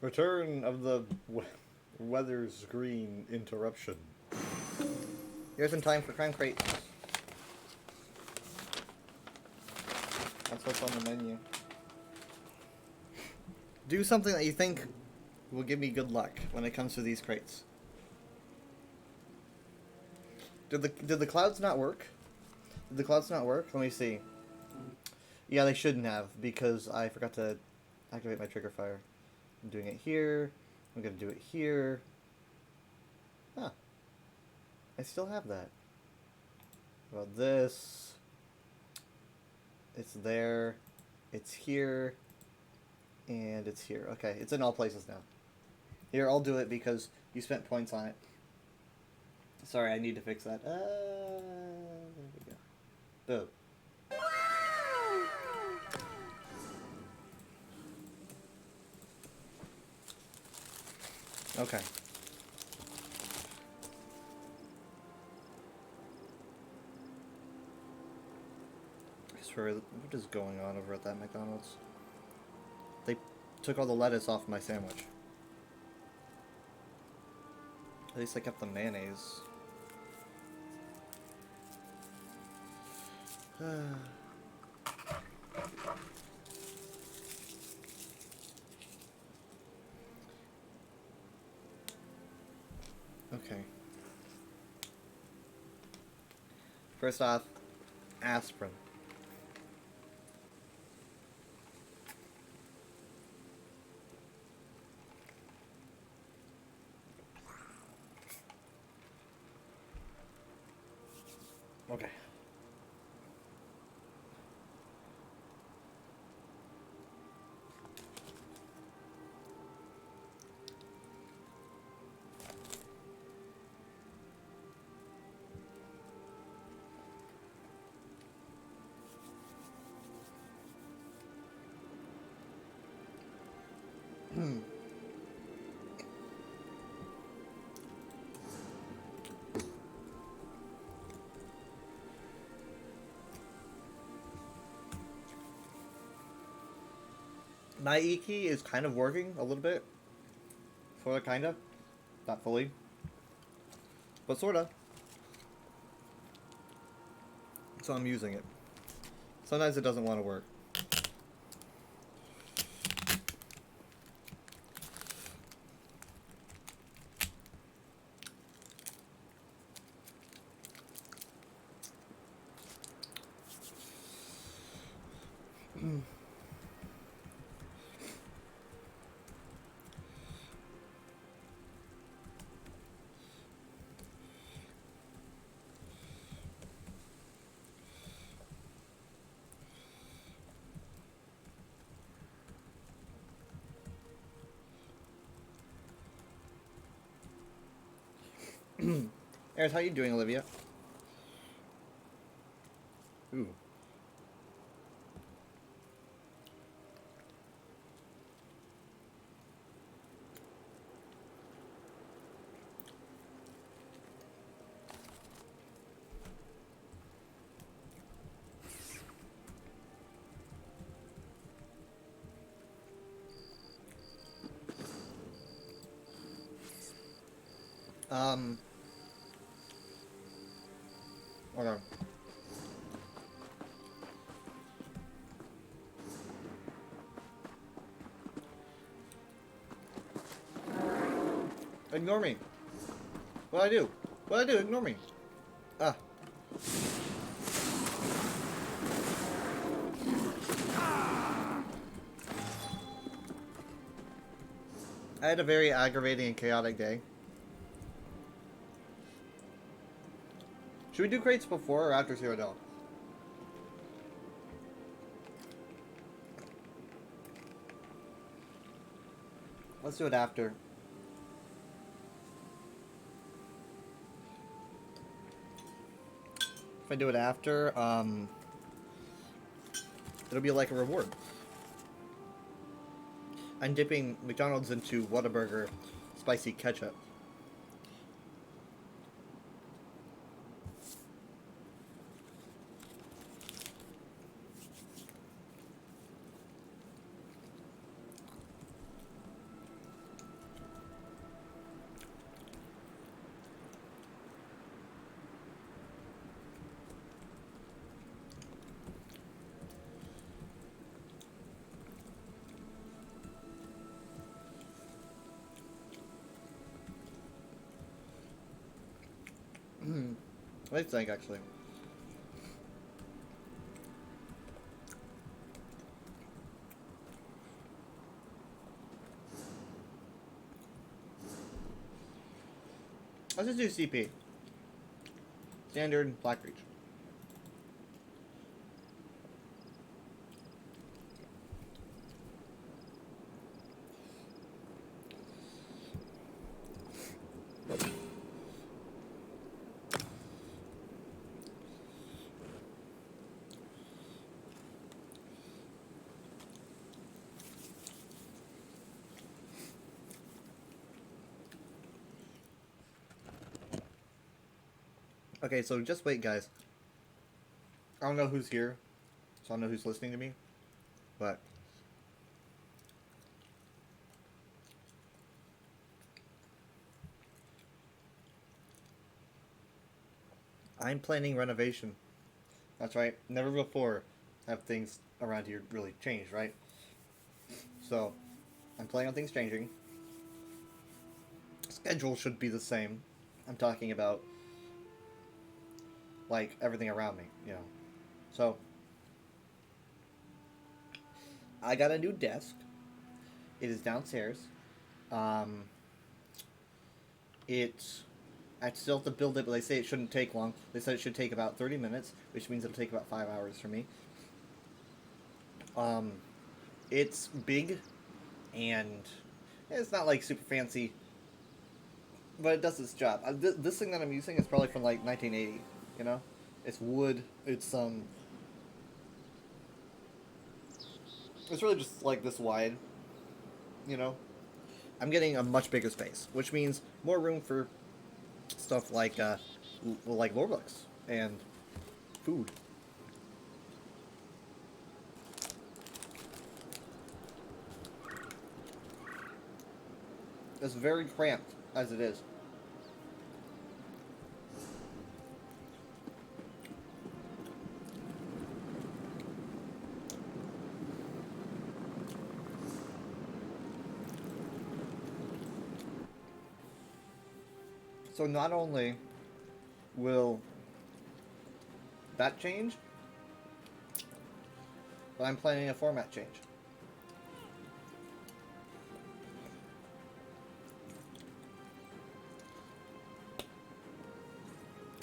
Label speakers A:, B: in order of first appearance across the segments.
A: Return of the weather's green interruption. Here's in time for crime crate. That's what's on the menu. Do something that you think will give me good luck when it comes to these crates. Did the clouds not work? Did the clouds not work? Let me see. Yeah, they shouldn't have because I forgot to activate my trigger fire. I'm doing it here. I'm gonna do it here. Huh. I still have that. What about this? It's there. It's here. And it's here. Okay, it's in all places now. Here, I'll do it because you spent points on it. Sorry, I need to fix that. There we go. Boom. Okay. I swear, what is going on over at that McDonald's? They took all the lettuce off my sandwich. At least I kept the mayonnaise. Okay. First off, aspirin. Okay. My E key is kind of working a little bit. Sorta, kinda. Not fully. But sorta. So I'm using it. Sometimes it doesn't want to work. Eris, how you doing, Olivia? Ooh. Um. Okay. Ignore me. What I do? What I do? Ignore me. Ah. I had a very aggravating and chaotic day. Should we do crates before or after Zero Dawn? Let's do it after. If I do it after, it'll be like a reward. I'm dipping McDonald's into Whataburger spicy ketchup. What do you think, actually? Let's just do CP. Standard Blackreach. Okay, so just wait, guys. I don't know who's here, so I don't know who's listening to me, but I'm planning renovation. That's right. Never before have things around here really changed, right? So, I'm planning on things changing. Schedule should be the same. I'm talking about, like, everything around me, you know. So, I got a new desk. It is downstairs. Um, it I still have to build it, but they say it shouldn't take long. They said it should take about 30 minutes, which means it'll take about 5 hours for me. Um, it's big, and it's not like super fancy, but it does its job. This thing that I'm using is probably from like 1980. You know, it's wood. It's really just like this wide. You know, I'm getting a much bigger space, which means more room for stuff like like lore books and food. It's very cramped as it is. So not only will that change, but I'm planning a format change.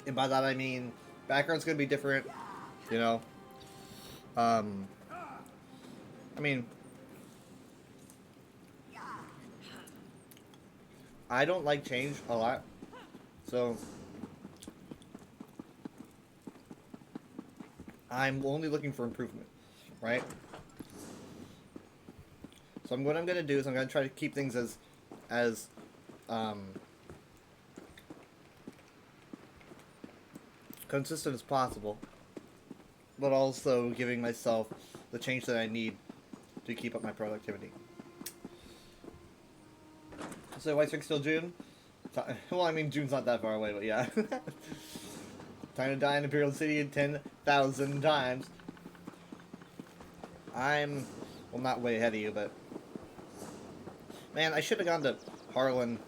A: And by that I mean background's gonna be different, you know. Um, I mean, I don't like change a lot, so I'm only looking for improvement, right? So what I'm gonna do is I'm gonna try to keep things as um, consistent as possible, but also giving myself the change that I need to keep up my productivity. So White Strike still June? Well, I mean June's not that far away, but yeah. Time to die in Imperial City 10,000 times. I'm, well, not way ahead of you, but man, I should have gone to Harlan.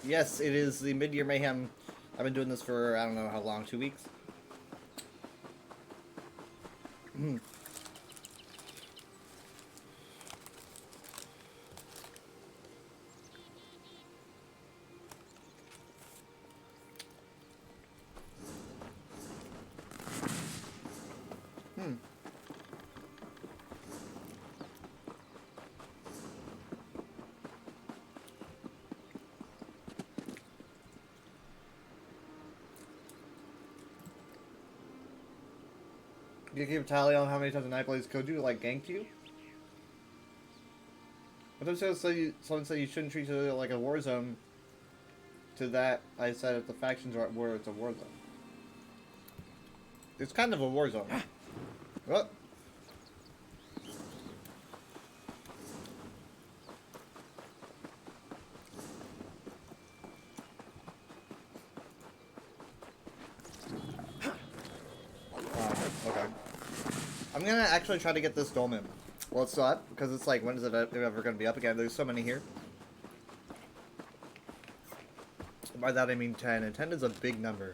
A: Yes, it is the Mid-Year Mayhem. I've been doing this for, I don't know how long, 2 weeks? You keep a tally on how many times a Nightblaze Koju like ganked you? But someone said you shouldn't treat it like a war zone to that, I said if the factions are at war, it's a war zone. It's kind of a war zone. What? Okay. I'm gonna actually try to get this dolmen. Well, it's not, because it's like, when is it ever gonna be up again? There's so many here. By that I mean 10, and 10 is a big number.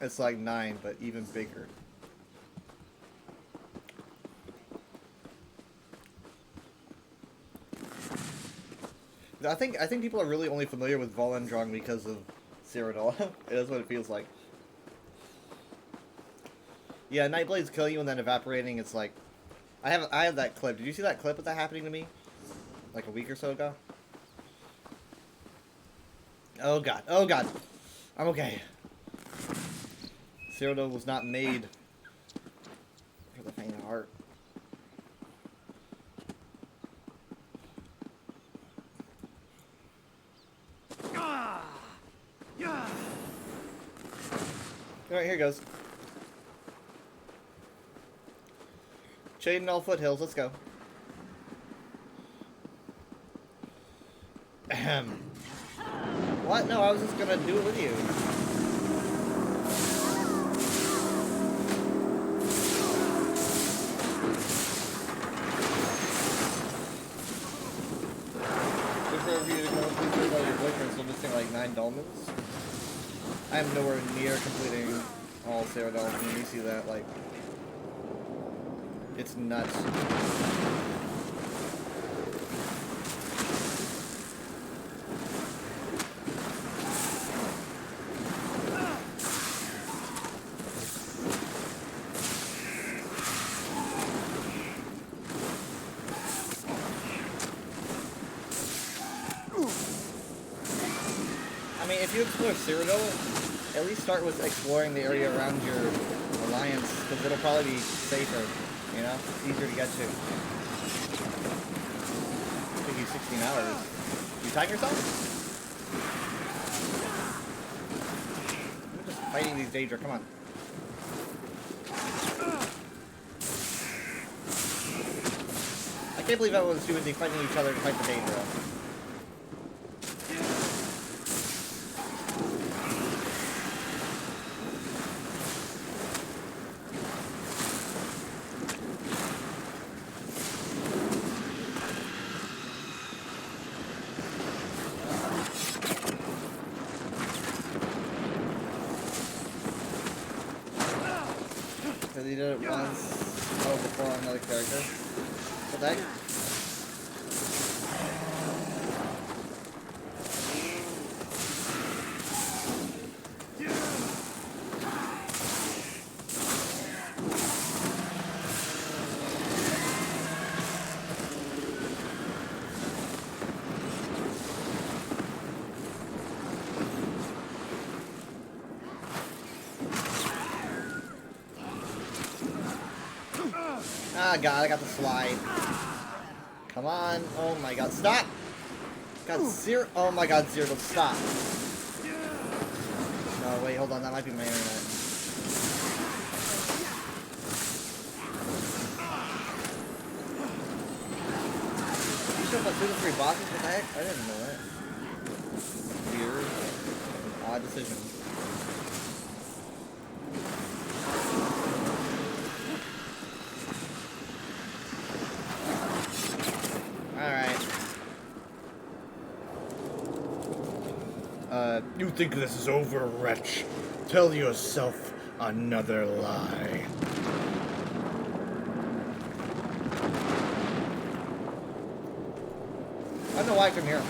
A: It's like 9, but even bigger. I think people are really only familiar with Volendrong because of Cyrodiil. That's what it feels like. Yeah, Nightblades kill you and then evaporating. It's like, I have that clip. Did you see that clip of that happening to me, like a week or so ago? Oh god, oh god, I'm okay. Cyrodiil was not made for the faint of heart. Alright, here goes. Cheydinal Foothills, let's go. Ahem. What? No, I was just gonna do it with you. Good for you to go please about your boyfriend still missing like 9 dolmens. I am nowhere near completing all Cyrodiil. When you see that, like, it's nuts. I mean, if you explore Cyrodiil, at least start with exploring the area around your alliance, because it'll probably be safer, you know? Easier to get to. It'll take you 16 hours. You tying yourself? I'm just fighting these Daedra, come on. I can't believe everyone's too busy fighting each other to fight the Daedra. Because he did it once before on another character. What the heck? Ah, God, I got the slide. Come on. Oh my God, stop! God, zero. Oh my God, Cyrodiil, stop. No, wait, hold on, that might be my internet. You still have 2 to 3 bosses? What the heck? I didn't know that. Weird. Odd decision. You think this is over, wretch? Tell yourself another lie. I don't know why I couldn't hear him.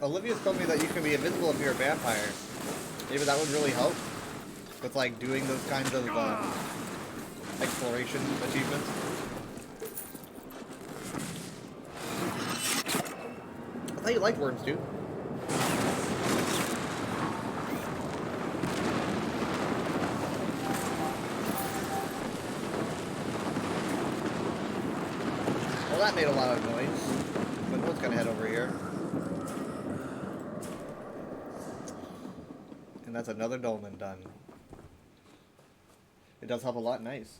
A: Olivia's told me that you can be invisible if you're a vampire. Maybe that would really help with like doing those kinds of exploration achievements. I thought you liked worms, dude. Well, that made a lot of noise. But let's gonna head over here. And that's another dolmen done. It does help a lot, nice.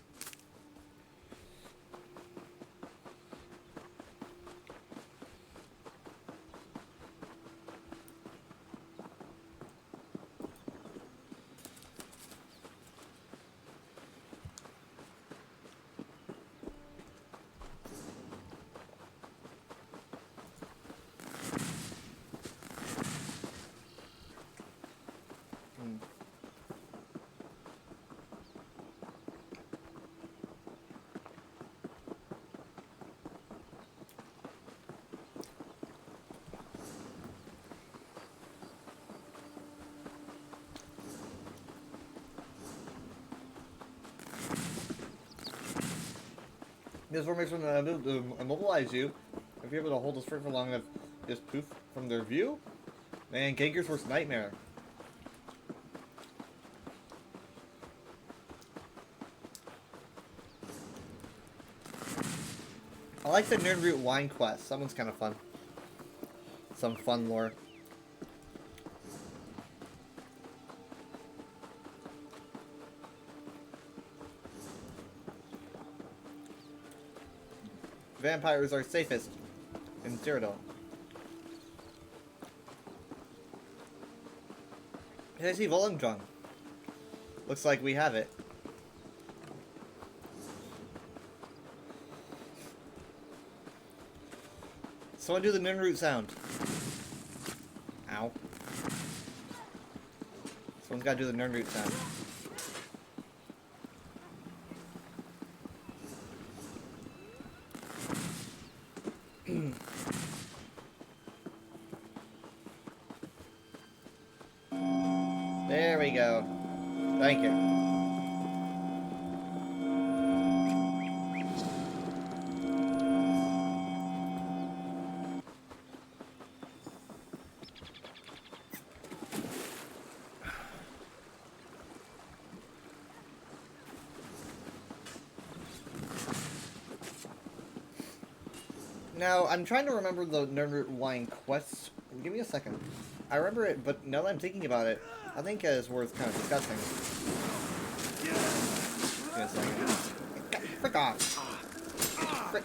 A: This formation will immobilize you. If you're able to hold this for long enough, just poof from their view. Man, Ganger's worst nightmare. I like the Nirnroot wine quest. That one's kind of fun. Some fun lore. Vampires are safest in Cyrodiil. Hey, I see Volendrung. Looks like we have it. Someone do the Nirnroot sound. Ow. Someone's gotta do the Nirnroot sound. There we go. Thank you. Now, I'm trying to remember the Nirnroot wine quest. Give me a second. I remember it, but now that I'm thinking about it, I think it's worth kind of discussing. Give me a second. Frick off! Frick.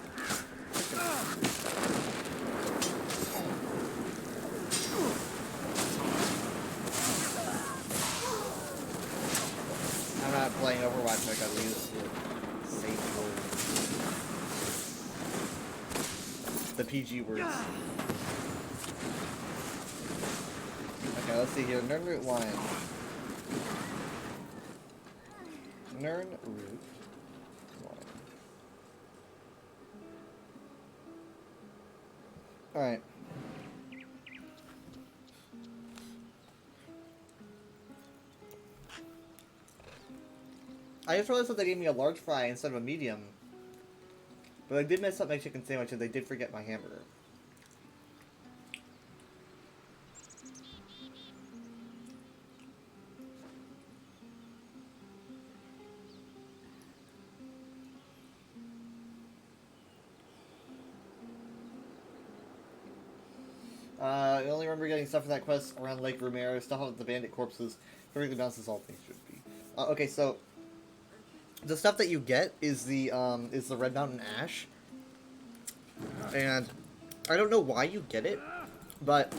A: I'm not playing Overwatch, I gotta use the safe words. The PG words. Okay, let's see here. Nirnroot wine. Nirnroot wine. Alright. I just realized that they gave me a large fry instead of a medium. But I did mess up my chicken sandwich and they did forget my hamburger. I only remember getting stuff for that quest around Lake Romero, stuff with the bandit corpses. Perfectly balanced as all things should be. Okay, so the stuff that you get is the Red Mountain Ash, and I don't know why you get it, but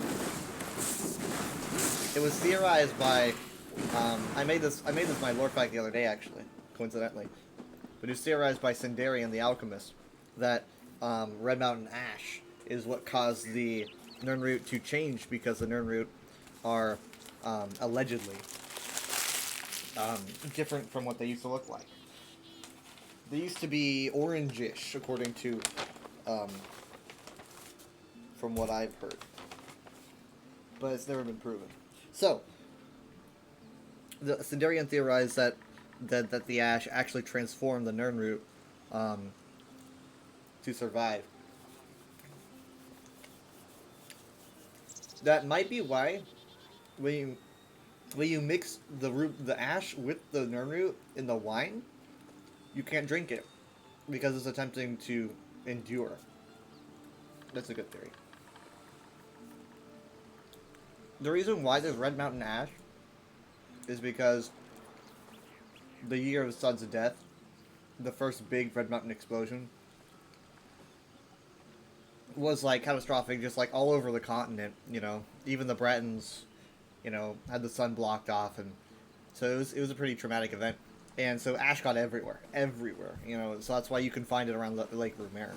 A: it was theorized by I made this my lore fact the other day actually, coincidentally, but it was theorized by Sindarian the Alchemist that Red Mountain Ash is what caused the Nirnroot to change because the Nirnroot are allegedly different from what they used to look like. They used to be orangish, according to from what I've heard. but it's never been proven. So, the Sindarian theorized that the ash actually transformed the Nirnroot to survive. That might be why when you mix the ash with the Nirnroot in the wine, you can't drink it because it's attempting to endure. That's a good theory. The reason why there's Red Mountain ash is because the year of the Sons of Death, the first big Red Mountain explosion, was like catastrophic, just like all over the continent. You know, even the Bretons, you know, had the sun blocked off, and so it was a pretty traumatic event. And so ash got everywhere. You know, so that's why you can find it around Lake Rumere.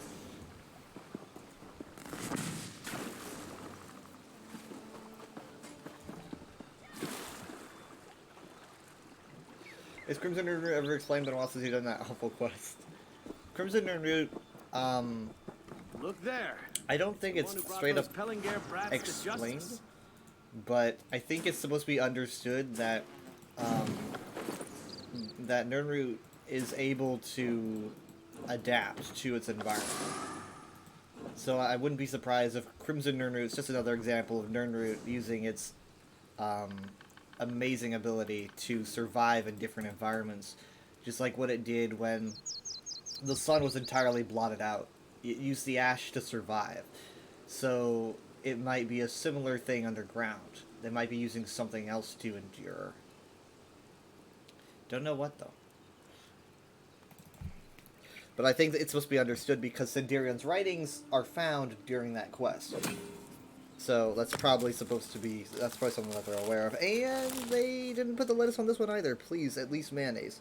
A: Is Crimson Nirnroot ever explained? Been a while since he's done that awful quest. Crimson Nirnroot,
B: look there.
A: I don't think it's straight up explained, but I think it's supposed to be understood that that Nirnroot is able to adapt to its environment. So I wouldn't be surprised if Crimson Nirnroot is just another example of Nirnroot using its amazing ability to survive in different environments, just like what it did when the sun was entirely blotted out. It used the ash to survive. So it might be a similar thing underground. They might be using something else to endure. Don't know what though. But I think that it's supposed to be understood because Sindarian's writings are found during that quest. So that's probably something that they're aware of. And they didn't put the lettuce on this one either. Please, at least mayonnaise.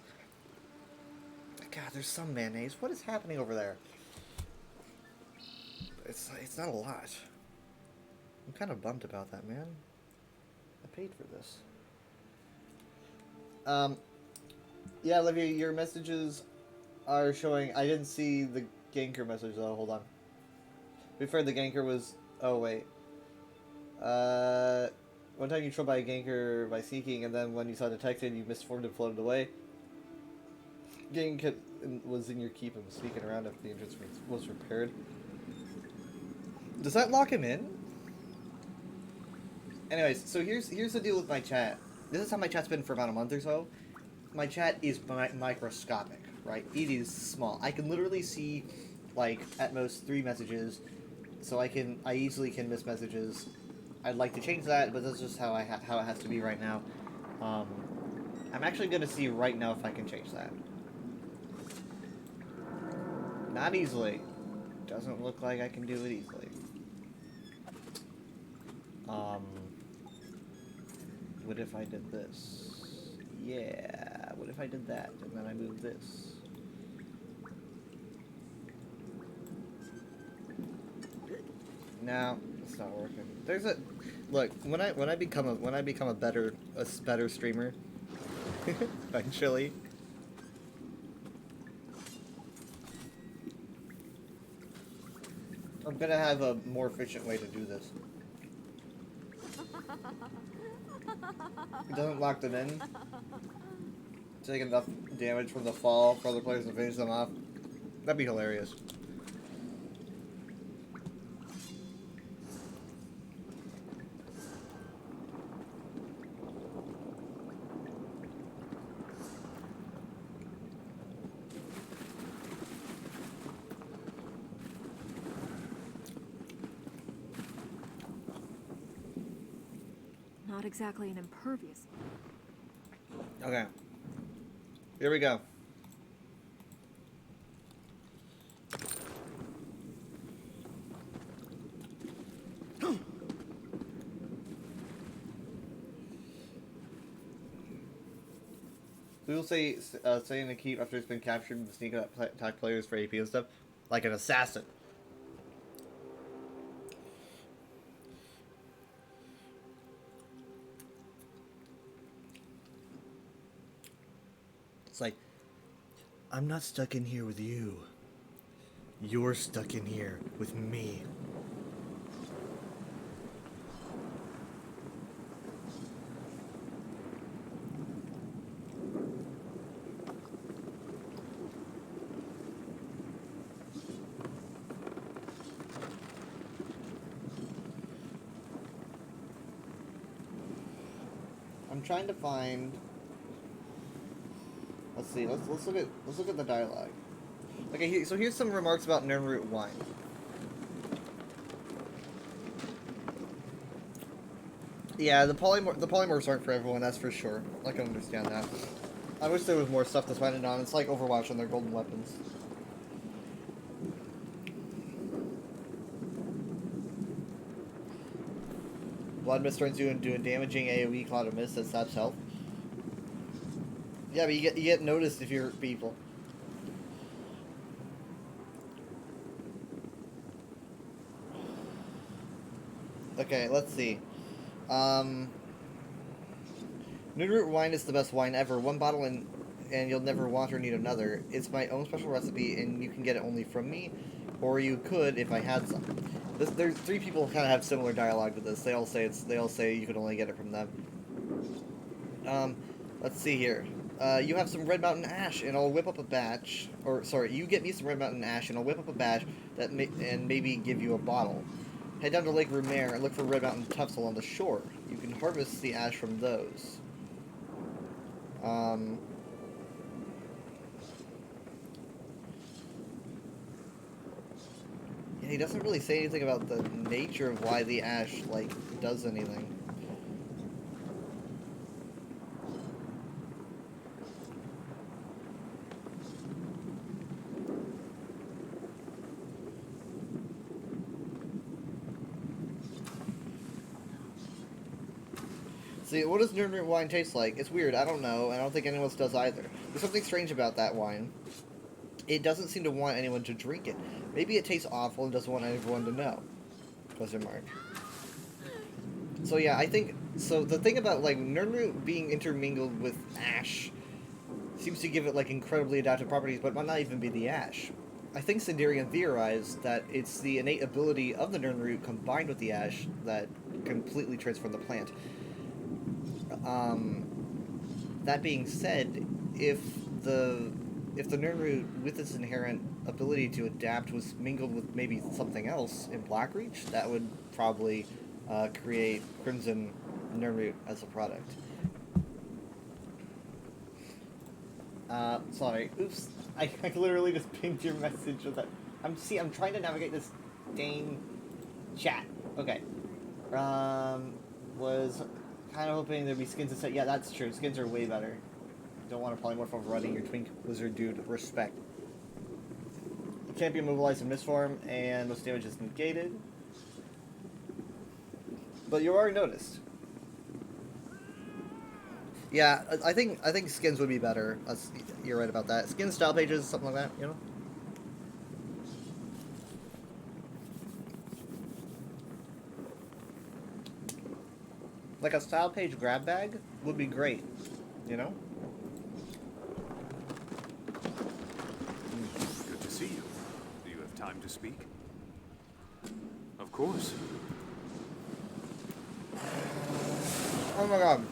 A: God, there's some mayonnaise. What is happening over there? It's not a lot. I'm kind of bummed about that, man. I paid for this. Yeah, Olivia, your messages are showing... I didn't see the Ganker message, though. Hold on. To be fair, the Ganker was... Oh, wait. One time you trolled by a Ganker by sneaking, and then when you saw detected, you misformed and floated away. Ganker was in your keep and was sneaking around after the entrance was repaired. Does that lock him in? Anyways, so here's the deal with my chat. This is how my chat's been for about a month or so. My chat is microscopic, right? It is small. I can literally see, like, at most 3 messages, so I easily can miss messages. I'd like to change that, but that's just how it has to be right now. I'm actually gonna see right now if I can change that. Not easily. Doesn't look like I can do it easily. What if I did this? Yeah, what if I did that, and then I moved this? No, it's not working. There's a look when I become a better streamer, eventually. I'm gonna have a more efficient way to do this. It doesn't lock them in. Take enough damage from the fall for other players to finish them off. That'd be hilarious.
C: Not exactly an impervious.
A: Okay. Here we go. We will say saying to keep after it's been captured and sneak up attack players for AP and stuff, like an assassin. It's like, I'm not stuck in here with you. You're stuck in here with me. trying to find. Let's see. Let's look at the dialogue. Okay, so here's some remarks about Nirnroot wine. Yeah, the polymorphs aren't for everyone, that's for sure. I can understand that. I wish there was more stuff to spend it on. It's like Overwatch and their golden weapons. Blood Mist turns you into a damaging AoE Cloud of Mist that saps health. Yeah, but you get noticed if you're people. Okay, let's see. Nirnroot wine is the best wine ever. One bottle and you'll never want or need another. It's my own special recipe, and you can get it only from me, or you could if I had some. There's 3 people kind of have similar dialogue to this. They all say you can only get it from them. Let's see here. You have some Red Mountain Ash, and I'll whip up a batch. Or sorry, you get me some Red Mountain Ash, and I'll whip up a batch and maybe give you a bottle. Head down to Lake Rumare and look for Red Mountain tufts along the shore. You can harvest the ash from those. Yeah, he doesn't really say anything about the nature of why the ash, like, does anything. See, what does Nirnroot wine taste like? It's weird, I don't know, and I don't think anyone else does either. There's something strange about that wine. It doesn't seem to want anyone to drink it. Maybe it tastes awful and doesn't want everyone to know. Question mark. So yeah, I think, so the thing about, like, Nirnroot being intermingled with ash seems to give it, like, incredibly adaptive properties, but might not even be the ash. I think Sindarian theorized that it's the innate ability of the Nirnroot combined with the ash that completely transform the plant. That being said, if the Nirnroot, with its inherent ability to adapt, was mingled with maybe something else in Blackreach, that would probably create Crimson Nirnroot as a product. Sorry. Oops. I literally just pinged your message with that. I'm trying to navigate this dang chat. Okay. Was kind of hoping there'd be skins instead. Yeah, that's true. Skins are way better. Don't want to polymorph over running your twink wizard dude. Respect. You can't be immobilized in misform, and most damage is negated. But you already noticed. Yeah, I think skins would be better. You're right about that. Skin style pages, something like that, you know? Like a style page grab bag would be great, you know?
D: Good to see you. Do you have time to speak? Of course.
A: Oh my god.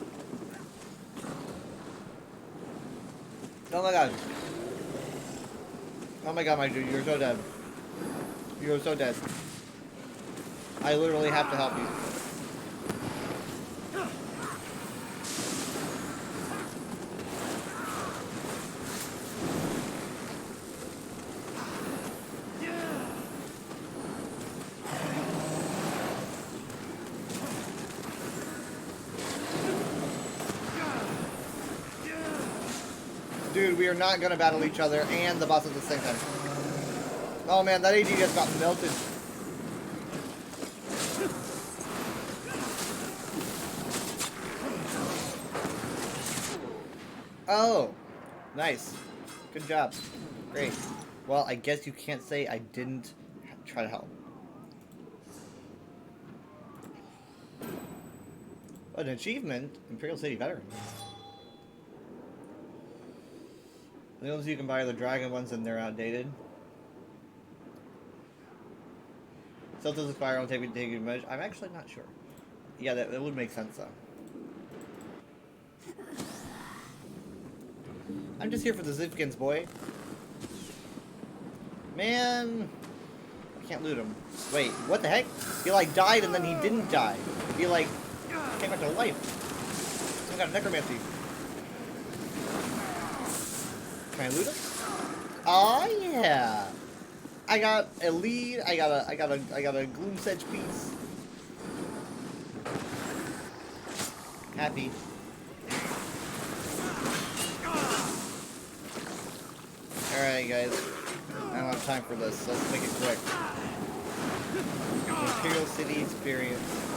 A: Oh my god. Oh my god, my dude, you're so dead. You're so dead. I literally have to help you. Dude, we are not gonna battle each other and the boss at the same time. Oh man, that AD just got melted. Oh, nice. Good job. Great. Well, I guess you can't say I didn't try to help. An achievement, Imperial City Veteran. The ones you can buy are the dragon ones, and they're outdated. Still does expire on taking measure. I'm actually not sure. Yeah, that would make sense though. I'm just here for the Zivkins, boy. Man, I can't loot him. Wait, what the heck? He like died and then he didn't die. He like came back to life. I got a necromancy. Can I loot him? Oh yeah. I got a lead. I got a gloom sedge piece. Happy. Alright guys. I don't have time for this, so let's make it quick. Imperial City experience.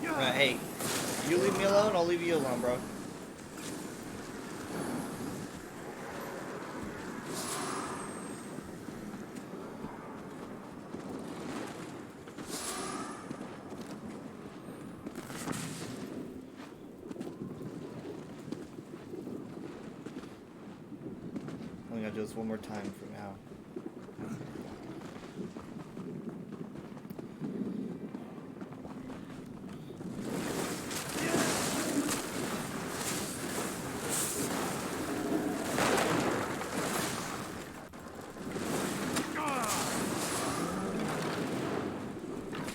A: Alright, hey. You leave me alone, I'll leave you alone, bro. I'm gonna do this one more time for now.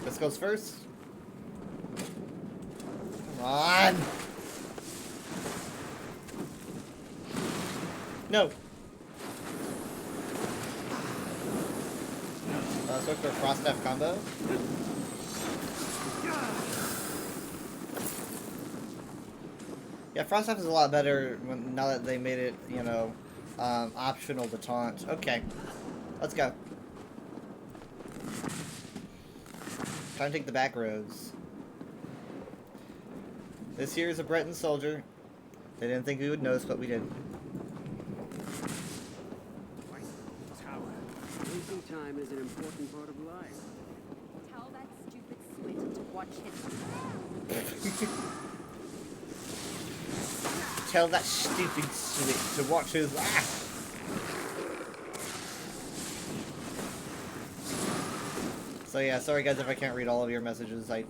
A: This goes first. Come on. No. Switch for Frost F combo. Yeah, Frost F is a lot better now that they made it, you know, optional to taunt. Okay, let's go. Trying to take the back roads. This here is a Breton soldier. They didn't think we would notice, but we did.
E: Wasting time is an important part of life.
F: Tell that stupid squid to watch his...
A: Tell that stupid switch to watch his ass. So yeah, sorry guys if I can't read all of your messages. I'm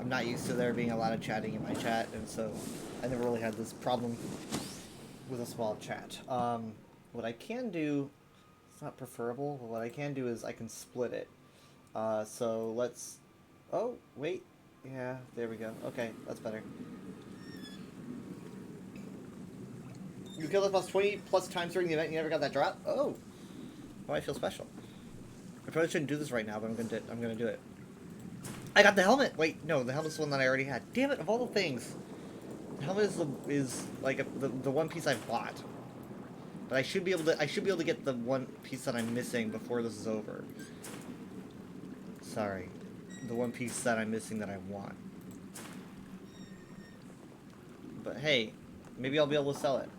A: not used to there being a lot of chatting in my chat, and so I never really had this problem with a small chat. What I can do, it's not preferable, but what I can do is I can split it. So let's... Oh, wait. Yeah, there we go. Okay, that's better. You killed us plus 20 plus times during the event and you never got that drop? Oh. Oh, I feel special. I probably shouldn't do this right now, but I'm gonna do it. I got the helmet! Wait, no, the helmet's the one that I already had. Damn it, of all the things. The helmet is like the one piece I've bought. But I should be able to get the one piece that I'm missing before this is over. Sorry. The one piece that I'm missing that I want. But hey, maybe I'll be able to sell it.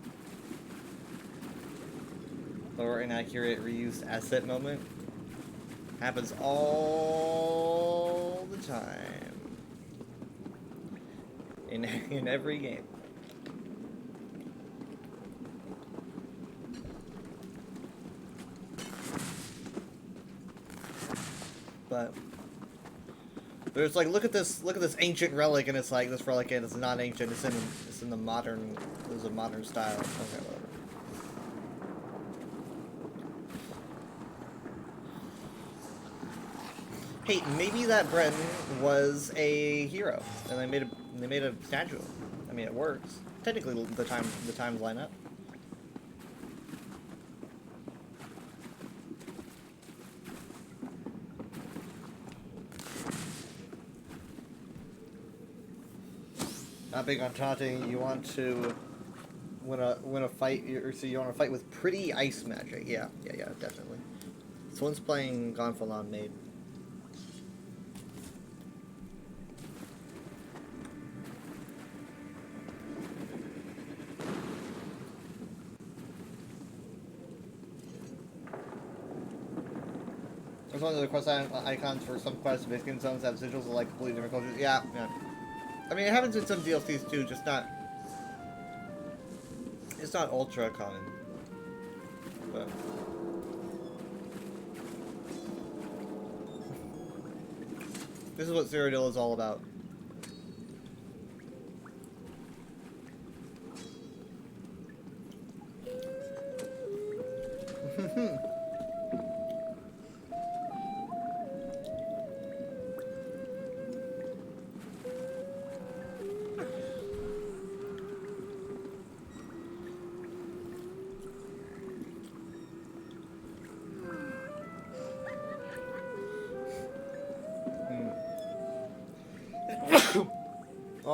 A: Or inaccurate reuse asset moment. Happens all the time. In every game. But there's like, look at this ancient relic, and it's like this relic, and it's not ancient. It's in the modern. There's a modern style. Okay, whatever. Hey, maybe that Breton was a hero, and they made a statue. I mean, it works. Technically, the times line up. Not big on taunting. You want to win a fight, so you want to fight with pretty ice magic. Yeah, definitely. Someone's playing Gonfalon Maid. There's one of the quest icons for some quests. Basically, zones have sigils of like completely different cultures. Yeah. I mean, it happens in some DLCs too, just not. It's not ultra common. But. This is what Cyrodiil is all about.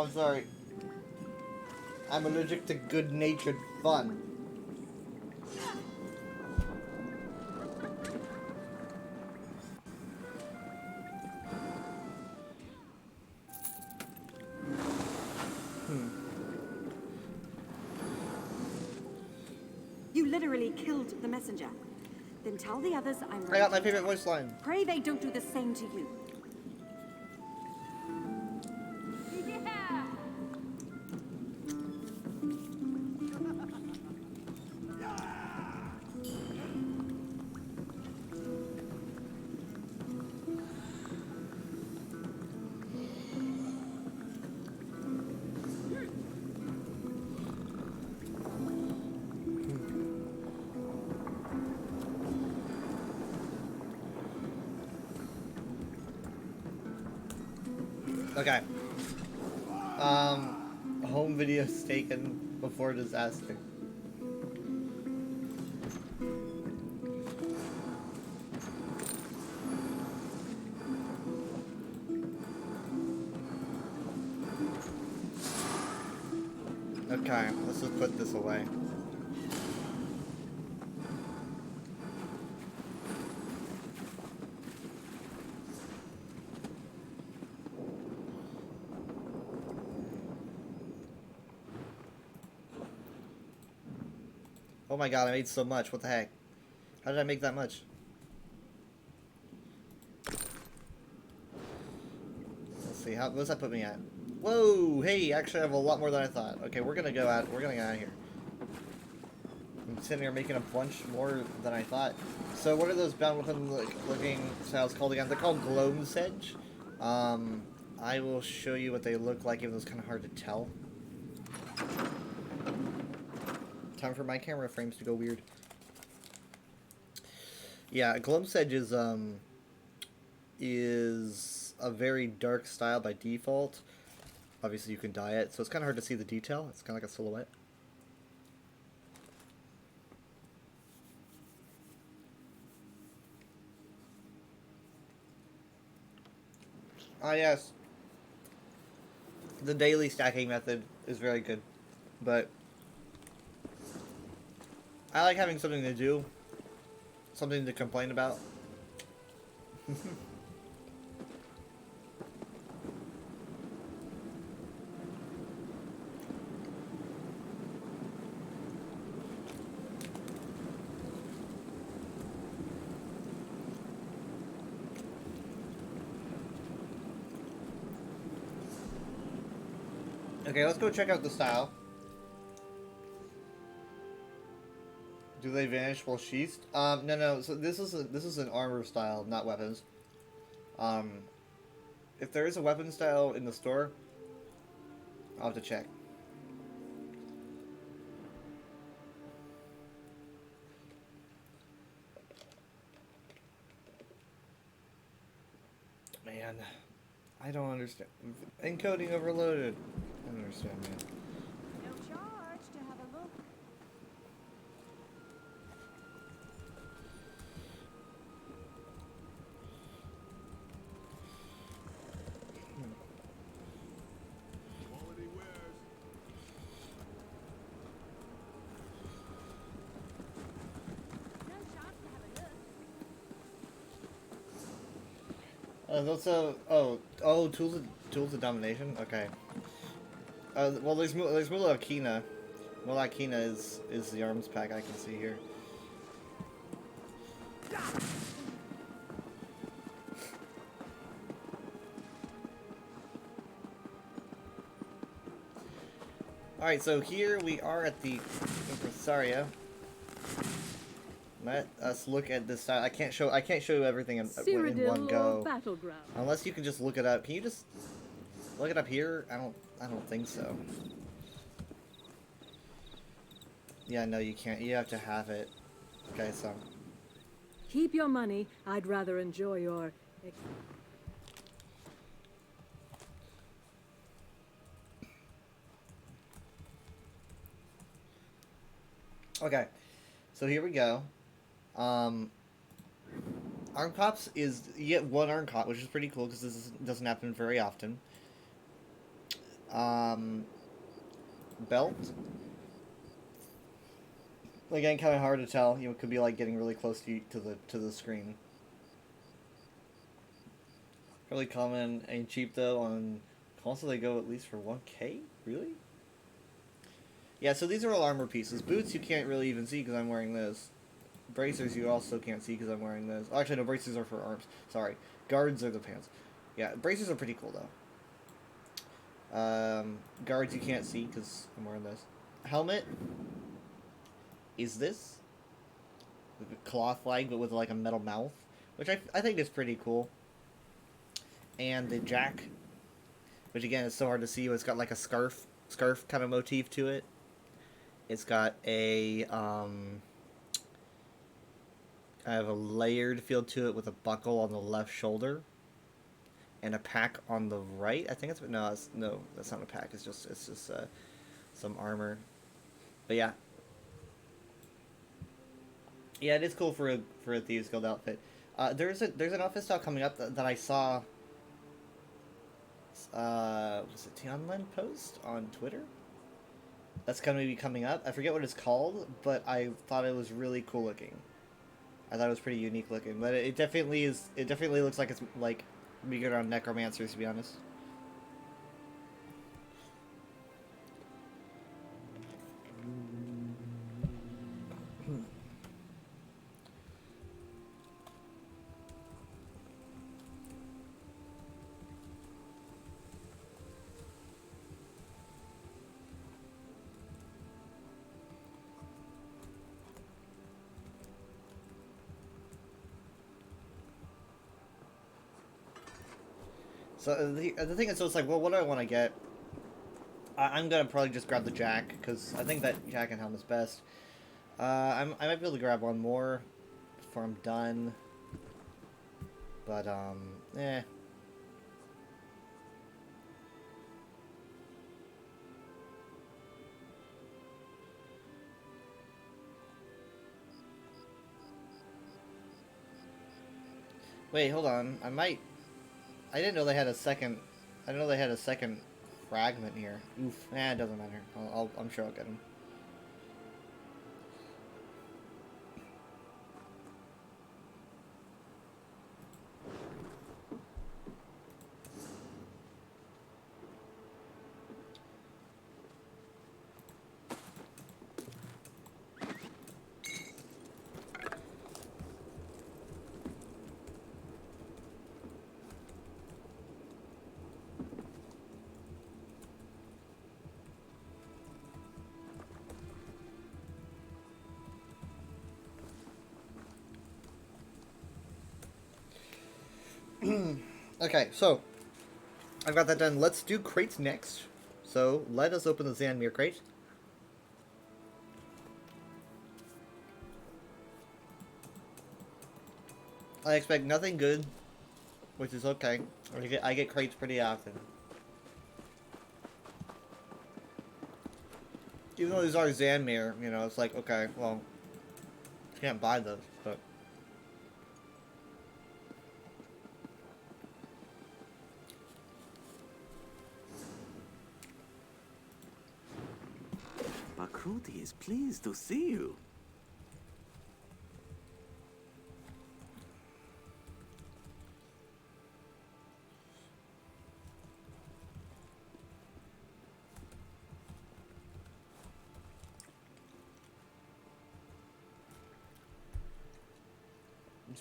A: Oh, I'm sorry. I'm allergic to good-natured fun.
G: You literally killed the messenger. Then tell the others I'm
A: I got my
G: ready.
A: favorite voice line.
G: Pray they don't do the same to you.
F: Yeah!
A: Okay. Home videos taken before disaster. Okay, let's just put this away. Oh my god, I made so much. What the heck? How did I make that much? Let's see. What's that put me at? Whoa! Hey, actually I have a lot more than I thought. Okay, we're gonna get out of here. I'm sitting here making a bunch more than I thought. So what are those bound weapon looking styles called again? They're called Gloam Sedge. I will show you what they look like, even though it's kind of hard to tell. Time for my camera frames to go weird. Yeah, Gloam Sedge is a very dark style by default. Obviously you can dye it, so it's kind of hard to see the detail. It's kind of like a silhouette. Ah yes. The daily stacking method is very good, but I like having something to do, something to complain about. Okay, let's go check out the style. Do they vanish while sheathed? No. So this is an armor style, not weapons. If there is a weapon style in the store, I'll have to check. Man, I don't understand. Encoding overloaded. I don't understand, man.
F: No charge to have a look.
B: Quality wares.
F: No chance to have a look.
A: Also, tools of domination. Okay. Well, there's Mula Akina. Mula Akina is the arms pack I can see here. All right, so here we are at the Impresario. Let us look at this style. I can't show you everything in one go.
G: Battleground.
A: Unless you can just look it up. Can you just look it up here? I don't think so. Yeah, no, you can't. You have to have it. Okay, so
G: Keep your money. I'd rather enjoy your...
A: okay, so here we go. Arm Cops is you get one Arm Cop, which is pretty cool because this doesn't happen very often. belt. Again, kind of hard to tell. You know, it could be like getting really close to the screen. Really common and cheap though. On console, they go at least for 1K. Really? Yeah. So these are all armor pieces. Boots you can't really even see because I'm wearing this. Bracers you also can't see because I'm wearing this. Oh, actually, no. Bracers are for arms. Sorry. Guards are the pants. Yeah. Bracers are pretty cool though. Guards you can't see because I'm wearing this. Helmet is this. Like a cloth like, but with like a metal mouth. Which I think is pretty cool. And the jack. Which again is so hard to see, but it's got like a scarf kind of motif to it. It's got a, kind of a layered feel to it with a buckle on the left shoulder. And a pack on the right. I think it's no, that's not a pack. It's just some armor. But yeah, it is cool for a Thieves Guild outfit. There's an outfit style coming up that I saw. Was it Tianlin post on Twitter? That's gonna be coming up. I forget what it's called, but I thought it was really cool looking. I thought it was pretty unique looking, but it definitely is. It definitely looks like it's like bigger on necromancers, to be honest. So the thing is, so it's like, well, what do I want to get? I'm gonna probably just grab the jack because I think that jack and helm is best. I might be able to grab one more before I'm done, but eh. Wait, hold on. I didn't know they had a second. I didn't know they had a second fragment here. Oof. It doesn't matter. I'm sure I'll get him. Okay, so I've got that done. Let's do crates next. So let us open the Zanmir crate. I expect nothing good, which is okay. I get crates pretty often. Even though these are Zanmir, you know, it's like, okay, well, can't buy those, but...
H: Bakruti is pleased to see you.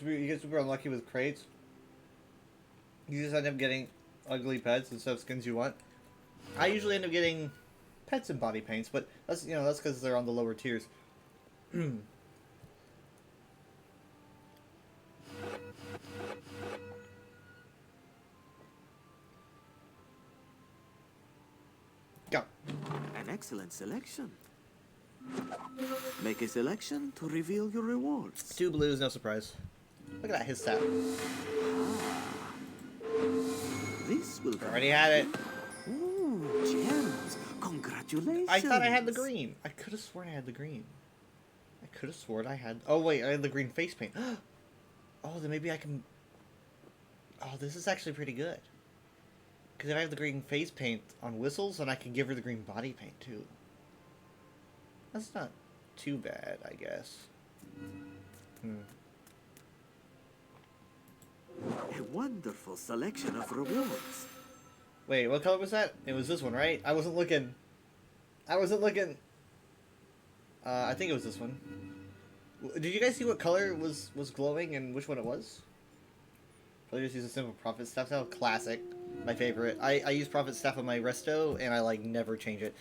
A: You get super unlucky with crates. You just end up getting ugly pets instead of skins you want. I usually end up getting pets and body paints, but that's that's because they're on the lower tiers. Go.
H: An excellent selection. Make a selection to reveal your rewards.
A: 2 blues, no surprise. Look at that, his stat.
H: This will
A: Already had it.
H: Ooh, gems. Congratulations.
A: I thought I had the green. I could have sworn I had the green. I could have sworn I had... Oh, wait, I had the green face paint. Oh, then maybe I can... Oh, this is actually pretty good. Because if I have the green face paint on Whistles, then I can give her the green body paint too. That's not too bad, I guess.
H: A wonderful selection of rewards.
A: Wait, what color was that? It was this one, right? I wasn't looking. I wasn't looking. I think it was this one. Did you guys see what color was glowing and which one it was? Probably just use a simple Prophet Staff now. Classic. My favorite. I use Prophet Staff on my Resto and I like never change it.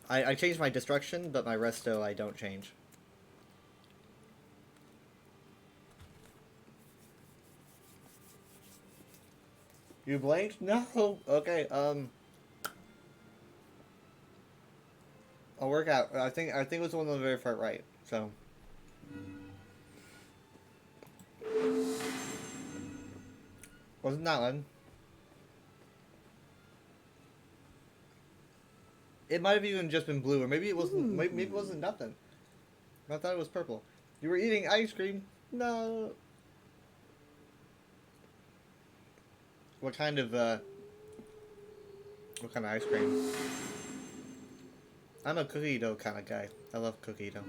A: I change my Destruction, but my Resto I don't change. You blanked? No. Okay. I'll work out. I think it was the one on the very far right. So. Wasn't that one? It might have even just been blue, or maybe it wasn't. Maybe it wasn't nothing. I thought it was purple. You were eating ice cream? No. What kind of ice cream? I'm a cookie dough kind of guy. I love cookie dough.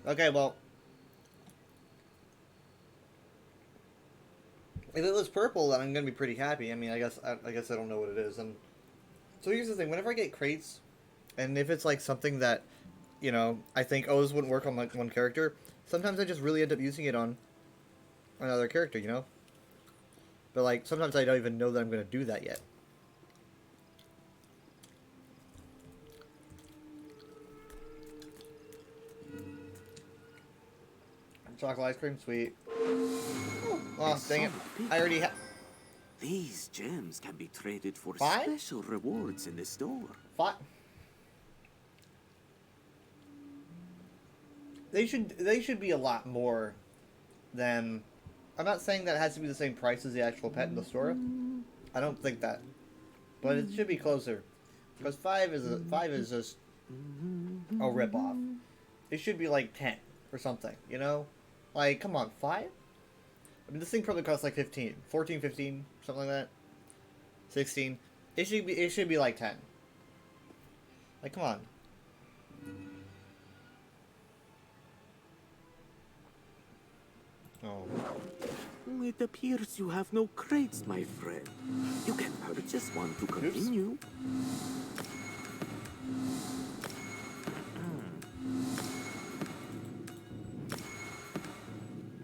A: Okay, well, if it was purple, then I'm gonna be pretty happy. I mean, I guess I don't know what it is. So here's the thing: whenever I get crates, and if it's like something that, you know, I think, oh, this wouldn't work on like one character, sometimes I just really end up using it on another character, you know. But like sometimes I don't even know that I'm gonna do that yet. Chocolate ice cream, sweet. Oh, dang it. I already have.
H: These gems can be traded for
A: Five?
H: special rewards in the store.
A: They should be a lot more than. I'm not saying that it has to be the same price as the actual pet in the store. I don't think that, but it should be closer, because five is just a ripoff. It should be like 10 or something, you know. Like, come on, 5? I mean, this thing probably costs like 15, 14, 15, something like that. 16. It should be like 10. Like, come on. Oh.
H: It appears you have no crates, my friend. You can purchase one to continue.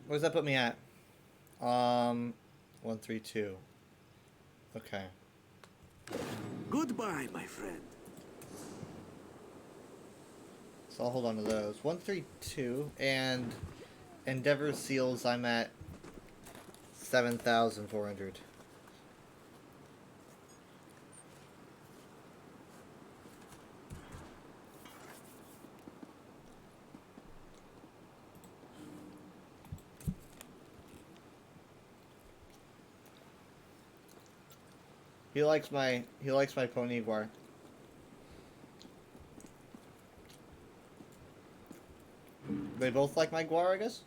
A: Where does that put me at? 132. Okay.
H: Goodbye, my friend.
A: So I'll hold on to those. 132 and Endeavor Seals. I'm at 7,400. He likes my pony guar. They both like my guar, I guess.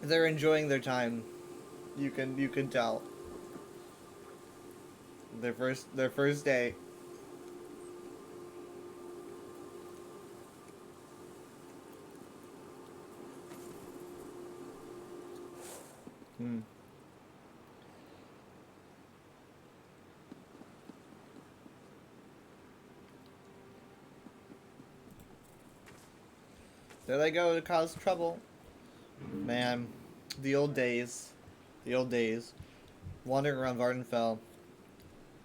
A: They're enjoying their time. You can tell. Their first day. There they go to cause trouble. Man, the old days. The old days. Wandering around Vardenfell,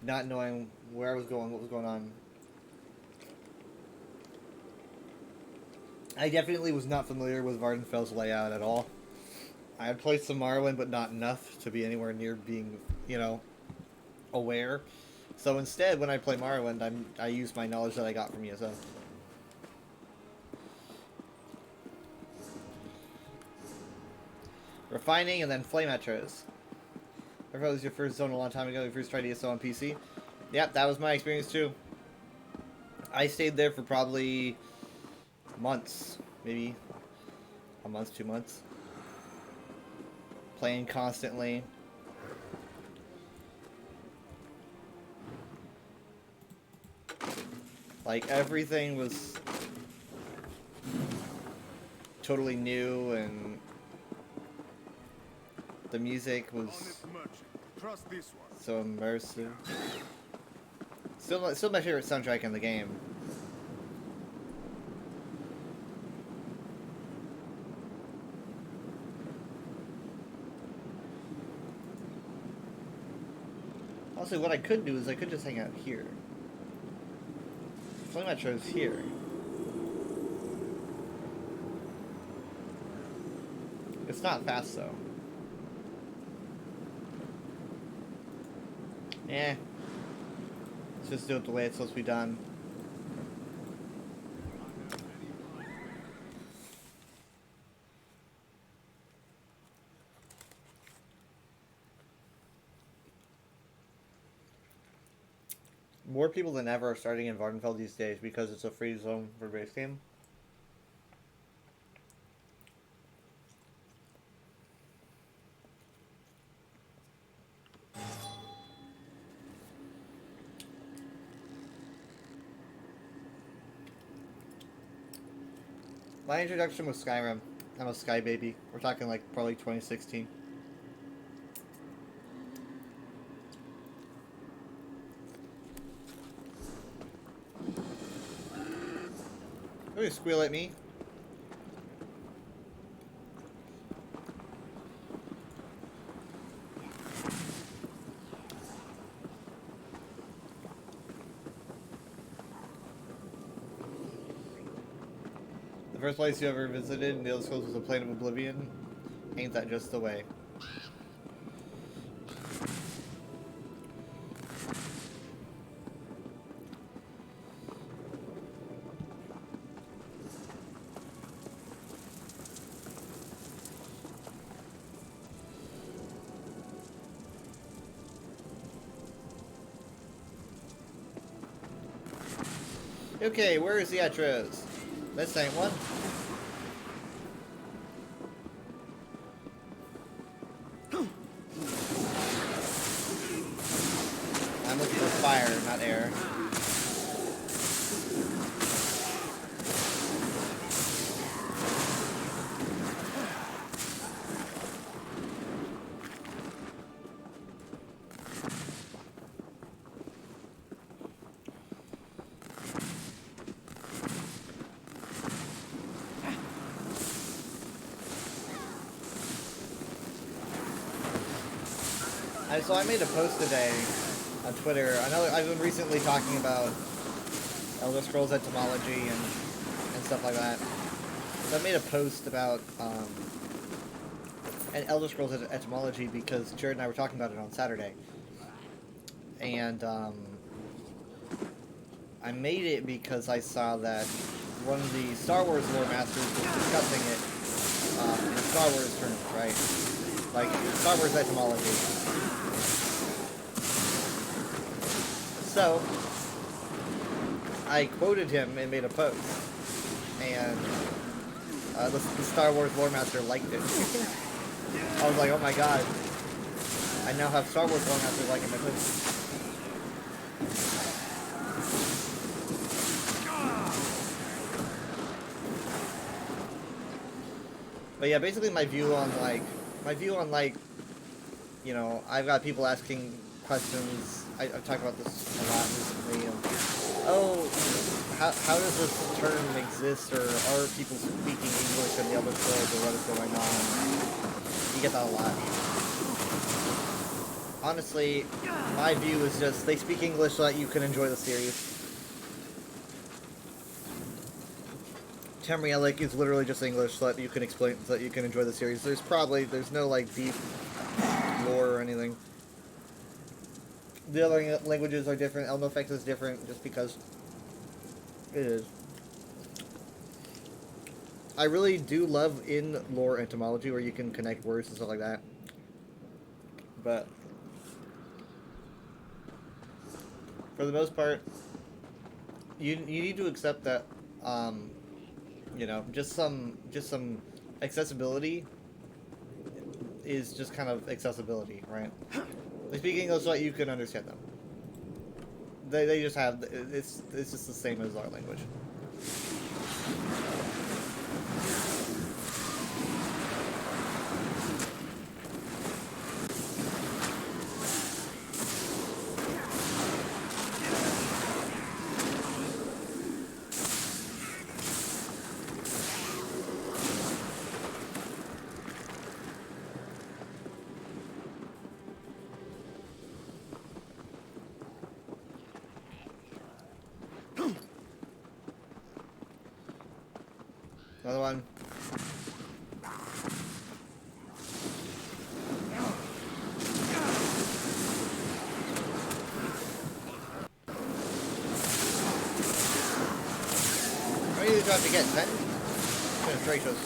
A: not knowing where I was going, what was going on. I definitely was not familiar with Vardenfell's layout at all. I had played some Morrowind, but not enough to be anywhere near being, you know, aware. So instead, when I play Morrowind, I use my knowledge that I got from ESO. Refining and then flame etchers. If that was your first zone a long time ago, you first tried ESO on PC. Yep, that was my experience too. I stayed there for probably months, maybe a month, 2 months, playing constantly. Like everything was totally new, and the music was
B: Honest merchant. Trust this one.
A: so immersive. Still my favorite soundtrack in the game. Also, what I could do is I could just hang out here. So I'm not sure it's here. It's not fast though. Eh. Let's just do it the way it's supposed to be done. More people than ever are starting in Vardenfell these days because it's a free zone for base game. My introduction was Skyrim. I'm a Sky baby. We're talking like probably 2016. Don't you squeal at me. The first place you ever visited in the Elder Scrolls was the Plane of Oblivion. Ain't that just the way? Okay, where is the Atros? This ain't one. I'm looking for fire, not air. So I made a post today on Twitter. I know I've been recently talking about Elder Scrolls etymology and stuff like that. So I made a post about an Elder Scrolls etymology because Jared and I were talking about it on Saturday. And I made it because I saw that one of the Star Wars lore masters was discussing it in Star Wars terms, right? Like Star Wars etymology. So, I quoted him and made a post, and the Star Wars lore master liked it. I was like, oh my god, I now have Star Wars lore master liking my post. But yeah, basically my view on you know, I've got people asking questions. I've talked about this a lot recently. Oh, how does this term exist, or are people speaking English in the Elder Scrolls, or what is going on? You get that a lot. Honestly, my view is just they speak English so that you can enjoy the series. Tamrielic is literally just English so that you can so that you can enjoy the series. There's no like deep lore or anything. The other languages are different. Elnofex is different just because it is. I really do love in lore etymology where you can connect words and stuff like that. But for the most part, you need to accept that, you know, just some accessibility is just kind of accessibility, right? Like, speaking English so that you can understand them. They just have, it's just the same as our language. Another one. How many of these do I have to get? 10? Goodness gracious.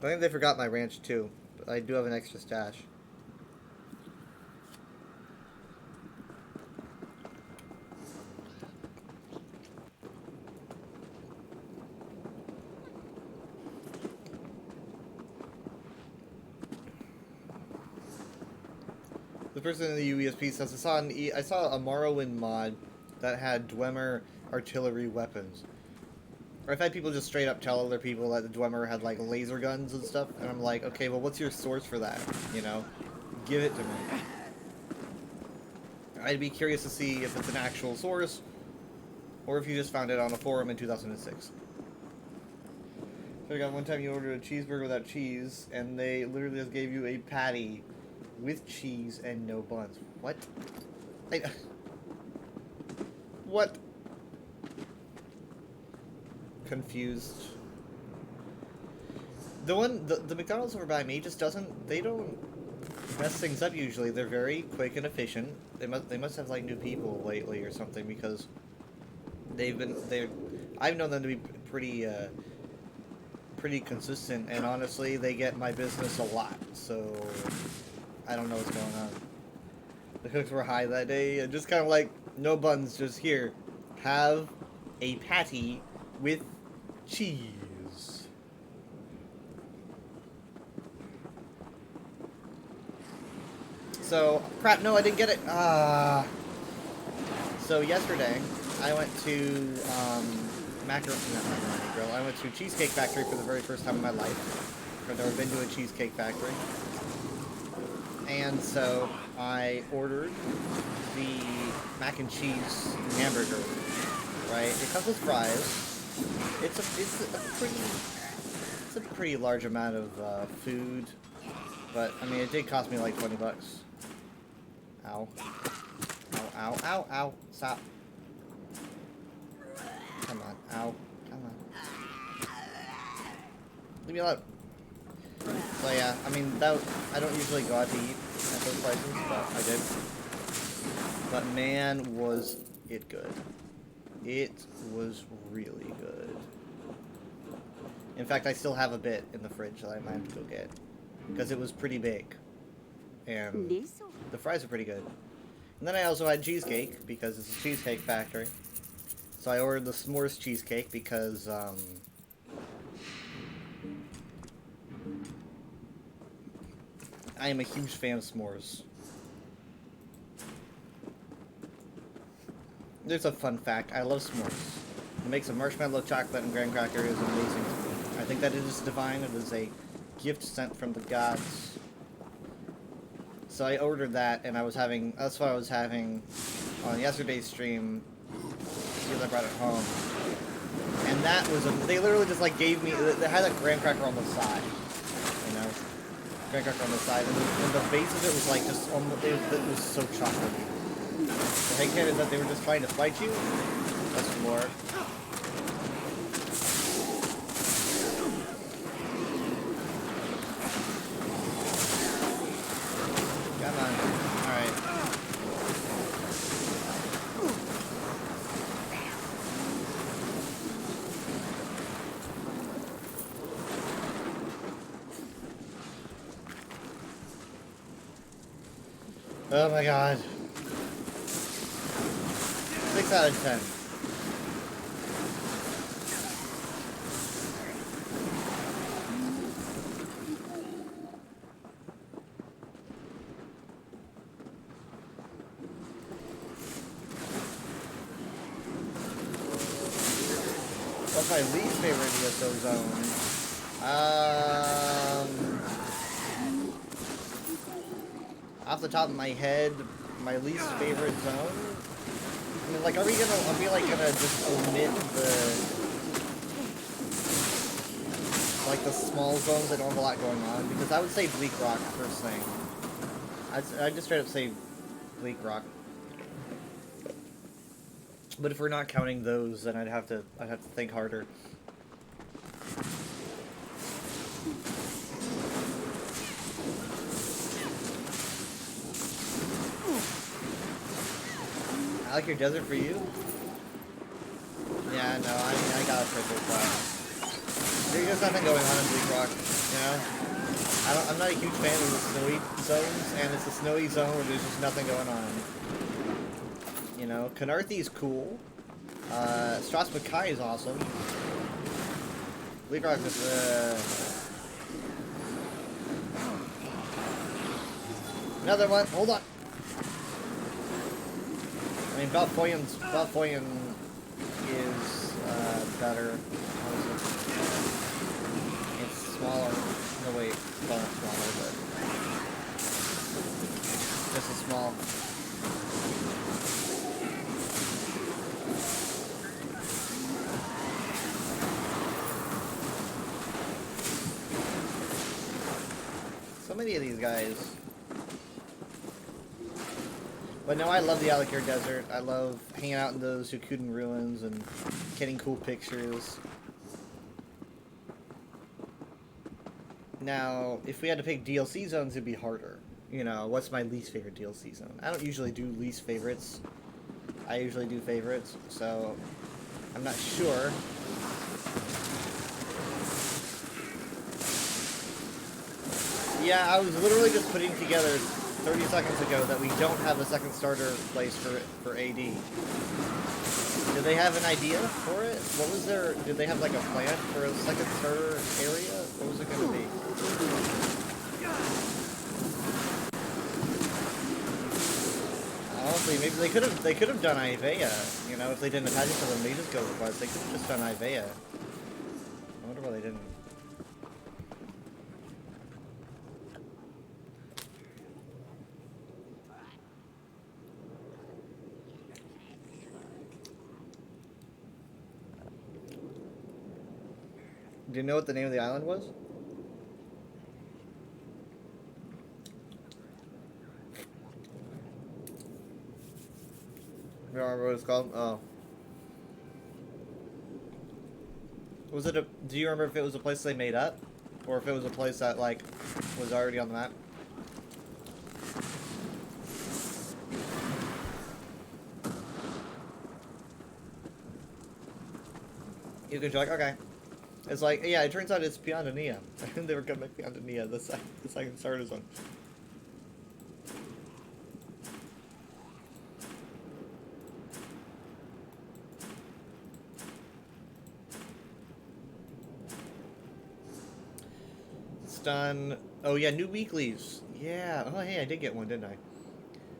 A: I think they forgot my ranch too, but I do have an extra stash. The person in the UESP says, I saw a Morrowind mod that had Dwemer artillery weapons. Or I've had people just straight up tell other people that the Dwemer had like laser guns and stuff, and I'm like, okay, well, what's your source for that? You know, give it to me. I'd be curious to see if it's an actual source, or if you just found it on a forum in 2006. So I got one time you ordered a cheeseburger without cheese, and they literally just gave you a patty with cheese and no buns. What? What? Confused. The McDonald's over by me just doesn't, they don't mess things up usually. They're very quick and efficient. They must have like new people lately or something, because I've known them to be pretty consistent, and honestly they get my business a lot, so I don't know what's going on. The cooks were high that day, and just kind of like, no buns, just here, have a patty with cheese. So, crap, no, I didn't get it. So yesterday, I went to, Macaroni Grill. I went to Cheesecake Factory for the very first time in my life. I've never been to a Cheesecake Factory. And so, I ordered the mac and cheese hamburger, right? It comes with fries. It's a pretty large amount of food, but I mean it did cost me like $20. Ow. Ow, ow, ow, ow. Stop. Come on, ow. Come on. Leave me alone. So yeah, I mean I don't usually go out to eat at those places, but I did. But man, was it good. It was really good. In fact, I still have a bit in the fridge that I might have to go get, because it was pretty big. And the fries are pretty good. And then I also had cheesecake, because it's a Cheesecake Factory. So I ordered the s'mores cheesecake because, I am a huge fan of s'mores. There's a fun fact. I love s'mores. The mix of marshmallow, chocolate, and graham cracker is amazing to me. I think that it is divine. It is a gift sent from the gods. So I ordered that, and that's what I was having on yesterday's stream, because I brought it home. And that was, they literally just like gave me, they had a graham cracker on the side, you know? Graham cracker on the side, and the base of it was like just, almost, it was so chocolatey. The heck is that they were just trying to fight you? That's more. Oh my god. 6 out of 10. What's my least favorite ESO zone? Off the top of my head, my least favorite zone. I mean, like, are we gonna just omit the small zones that don't have a lot going on? Because I would say Bleak Rock first thing. I'd just straight up say Bleak Rock. But if we're not counting those, then I'd have to think harder. I like your desert for you. Yeah, no, I got a triple class. There's just nothing going on in Bleak Rock, you know? I'm not a huge fan of the snowy zones, and it's a snowy zone where there's just nothing going on. You know, Canarthy's cool. Stras Mackay is awesome. Bleak Rock is, another one, hold on! I mean, Belfoyen is, better. It's smaller. No, wait, it's not smaller, but just as small. So many of these guys. But no, I love the Alakir Desert. I love hanging out in those Yukuden ruins and getting cool pictures. Now, if we had to pick DLC zones, it'd be harder. You know, what's my least favorite DLC zone? I don't usually do least favorites. I usually do favorites, so I'm not sure. Yeah, I was literally just putting together 30 seconds ago that we don't have a second starter place for AD. Did they have an idea for it? What was their... Did they have like a plan for a second starter area? What was it going to be? Honestly, maybe they could have done Ivea. You know, if they didn't attach it to the Magus Go request, they could have just done Ivea. I wonder why they didn't. Do you know what the name of the island was? You don't remember what it's called? Oh. Was it a... Do you remember if it was a place they made up? Or if it was a place that, like, was already on the map? You can check, okay. It's like, yeah, it turns out it's Piandania. They were gonna make Piandania the second starter zone. Stun. Oh yeah, new weeklies. Yeah. Oh hey, I did get one, didn't I?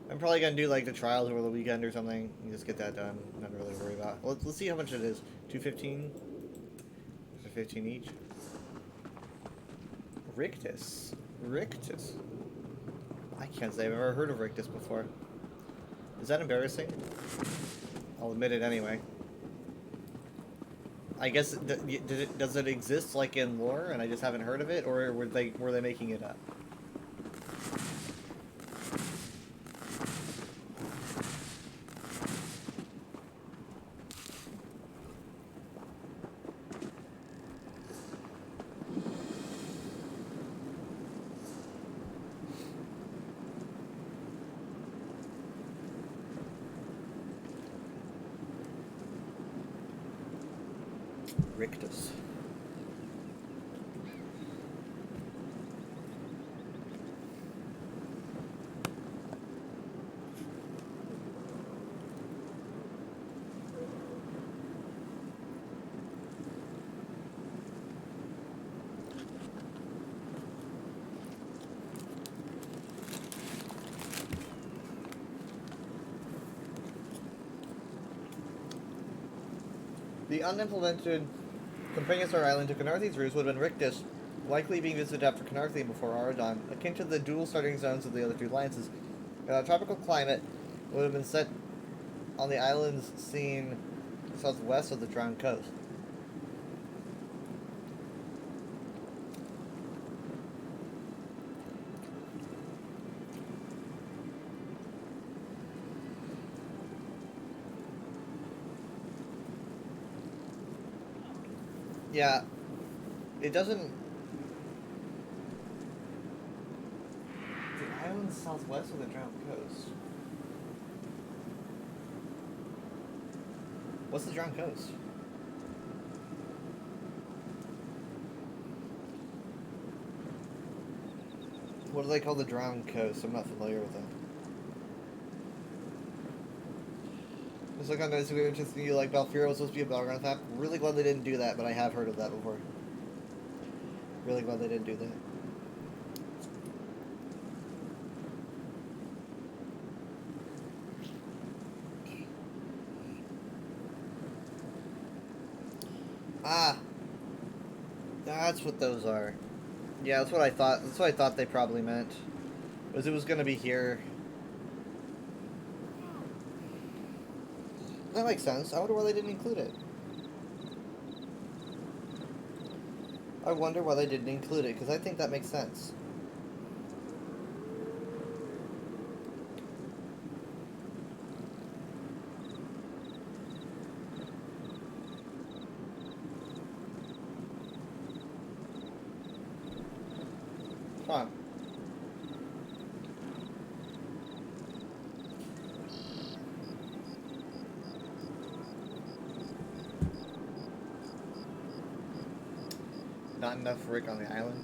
A: I'm probably gonna do like the trials over the weekend or something. You just get that done. Not really worry about. Let's see how much it is. 215. 15 each. Rictus. Rictus. I can't say I've ever heard of Rictus before. Is that embarrassing? I'll admit it anyway. I guess does it exist like in lore and I just haven't heard of it, or were they making it up? Rictus. The unimplemented Companion Star Island to Canarthi's roots would have been Rictus, likely being visited after Canarthi and before Aradon, akin to the dual starting zones of the other two alliances. A tropical climate would have been set on the islands seen southwest of the Drowned Coast. Yeah, it doesn't... The island's southwest of the Drowned Coast. What's the Drowned Coast? What do they call the Drowned Coast? I'm not familiar with that. It's like on those who are interested in you, like Balfira was supposed to be a battleground map. Really glad they didn't do that, but I have heard of that before. Really glad they didn't do that. Ah, that's what those are. Yeah, that's what I thought. That's what I thought they probably meant. Was it was gonna be here. That makes sense. I wonder why they didn't include it. I wonder why they didn't include it, because I think that makes sense. Huh. Not enough Rick on the island.